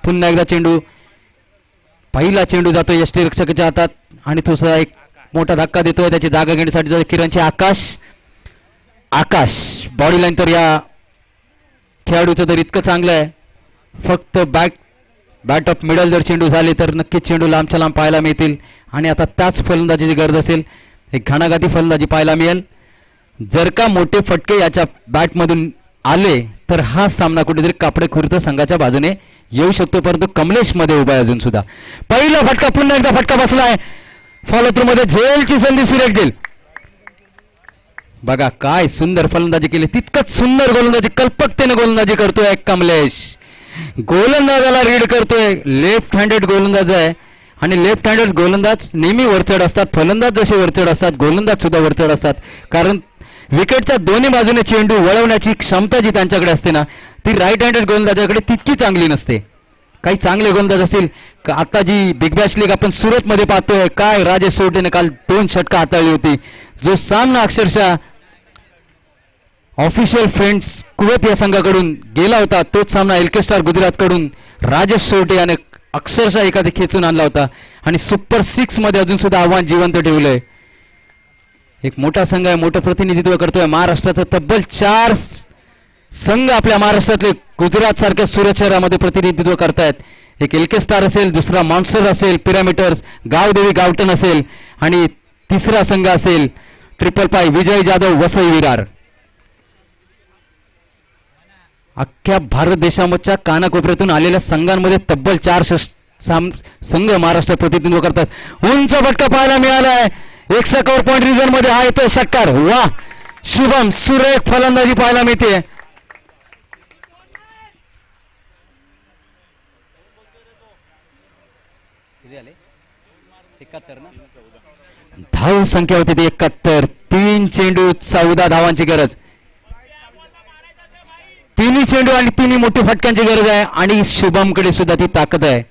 B: पुन्हा एकदा चेंडू. पहिला चेंडू जातो यष्टीरक्षकाच्या हातात आणि तो सुद्धा एक मोठा धक्का देतोय. त्याची जागा घेण्यासाठी जातो किरणचे. आकाश बॉडी लाईन तर या खेळाडूचं तर इतकं चांगलं आहे. फक्त बॅट ऑफ मिडल जर चेंडू झाले तर नक्कीच चेंडू लांबच्या लांब पाहायला मिळतील. आणि आता त्याच फलंदाजीची गरज असेल. एक घणाघाती फलंदाजी पाहायला मिळेल. जर का मोठे फटके याच्या बॅटमधून आले तर हा सामना कुठेतरी कापडे खुर्द संघाच्या बाजूने येऊ शकतो. परंतु कमलेश मध्ये उभा आहे अजून सुद्धा. पहिला फटका. पुन्हा एकदा फटका बसलाय. फॉलो थ्रू मध्ये झेलची संधी. सुरेख झेल. बघा काय सुंदर फलंदाजी केली. तितकंच सुंदर गोलंदाजी कल्पकतेने गोलंदाजी करतोय कमलेश. गोलंदाजाला रीड करतोय. लेफ्ट हँडेड गोलंदाज आहे आणि लेफ्ट हँडेड गोलंदाज नेहमी वरचढ असतात. फलंदाज जसे वरचढ असतात गोलंदाज सुद्धा वरचढ असतात. कारण विकेटच्या दोन्ही बाजूने चेंडू वळवण्याची क्षमता जी त्यांच्याकडे असते ना ती राईट हँडेड गोलंदाजाकडे तितकी चांगली नसते. काही चांगले गोलंदाज असतील. आता जी बिग बॅश लीग आपण सुरतमध्ये पाहतोय, काय राजेश सोटेने काल 2 षटकं हाताळली होती. जो सामना अक्षरशः ऑफिशियल फ्रेंड्स कुवेत या संघाकडून गेला होता, तोच सामना एलके स्टार गुजरातकडून राजेश सोटे याने अक्षरशः एखादी खेचून आणला होता आणि सुपर 6 मध्ये अजून सुद्धा आव्हान जिवंत ठेवलंय. एक मोठा संघ आहे, मोठं प्रतिनिधित्व करतोय महाराष्ट्राचं. तब्बल 4 संघ आपल्या महाराष्ट्रातले गुजरात सारख्या सुरत शहरामध्ये प्रतिनिधित्व करतायत. एक एलके स्टार असेल, दुसरा मॉन्स्टर असेल, पिरामीटर्स, गावदेवी गावटन असेल आणि तिसरा संघ असेल ट्रिपल पाय विजय जाधव वसई विरार. अख्ख्या भारत देशाच्या कानाकोपऱ्यातून आलेल्या संघांमध्ये तब्बल 4 संघ महाराष्ट्र प्रतिनिधित्व करतात. उंच फटका पाहायला मिळालाय. 1 पॉइंट रिझन मध्ये हा येतोय षटकार. वा, शुभम सुरेख फलंदाजी पाहायला मिळते. धाव संख्या होती ती 71. 3 चेंडू 14 धावांची गरज. तिन्ही चेंडू आणि तिन्ही मोठी फटक्यांची गरज आहे आणि शुभमकडे सुद्धा ती ताकद आहे.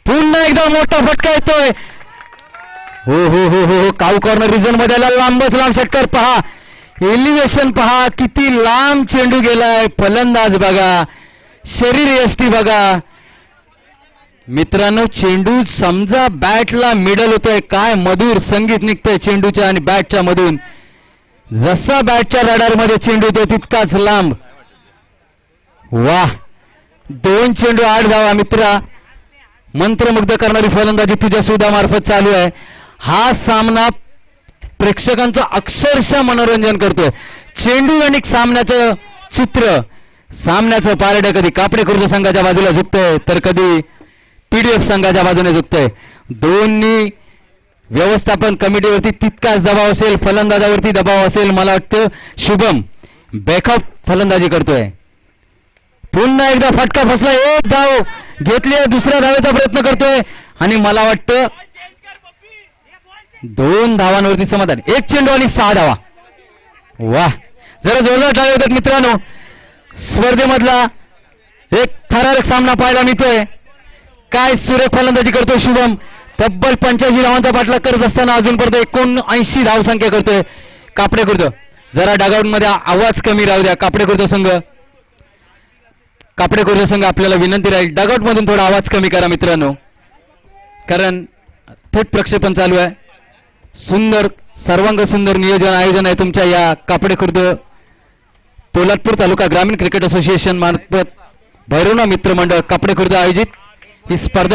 B: पुन्हा एकदा मोठा फटका येतोय. हो हो हो हो, काऊ कॉर्नर रिझन मध्ये लांबच लांब षटकार पहा. एलिव्हेशन पहा, किती लांब चेंडू गेलाय. फलंदाज बघा, शरीर यष्टी बघा. मित्रांनो, चेंडू समजा बॅटला मिडल होतोय, काय मधुर संगीत निघतंय चेंडूच्या आणि बॅटच्या मधून. जसा बॅटच्या रडार मध्ये चेंडू येतो तितकाच लांब. वाह, 2 चेंडू 8 धावा. मित्रा, मंत्रमुग्ध करणारी फलंदाजी तुझ्या सुधामार्फत चालू आहे. हा सामना प्रेक्षकांचं अक्षरशः मनोरंजन करतोय. चेंडू आणि सामन्याचं चित्र, सामन्याचं पारडं कधी कापडे खुर्द संघाच्या बाजूला झुकतंय तर कधी पीडीएफ संघाच्या बाजूने झुकतंय. दोन्ही व्यवस्थापन कमिटीवरती तितकाच दबाव असेल, फलंदाजावरती दबाव असेल. मला वाटतं शुभम बॅकअप फलंदाजी करतोय. पुन्हा एकदा फटका फसला. 1 धाव घेतली, दुसऱ्या धावेचा प्रयत्न करतोय आणि मला वाटतं 2 धावांवरती समाधान. 1 चेंडू आणि 6 धावा. वाह, जरा जोरदार टाळ्या होतात मित्रांनो. स्पर्धेमधला एक थरारक सामना पाहायला मिळतोय. काय सुरेख फलंदाजी करतोय शुभम. तब्बल 85 धावांचा पाठलाग करत असताना अजूनपर्यंत 79 धावसंख्या करतोय कापडे खुर्द. जरा डगआउट मध्ये आवाज कमी राहू द्या. कापडे खुर्द संघ आपल्याला विनंती राहील, डगआउट मधून थोडा आवाज कमी करा मित्रांनो, कारण थेट प्रक्षेपण चालू आहे. सुंदर, सर्वांग सुंदर नियोजन आयोजन आहे तुमच्या या कापडे खुर्द पोलादपूर तालुका ग्रामीण क्रिकेट असोसिएशन मार्फत भैरवना मित्र मंडळ कापडे खुर्द आयोजित ही स्पर्धा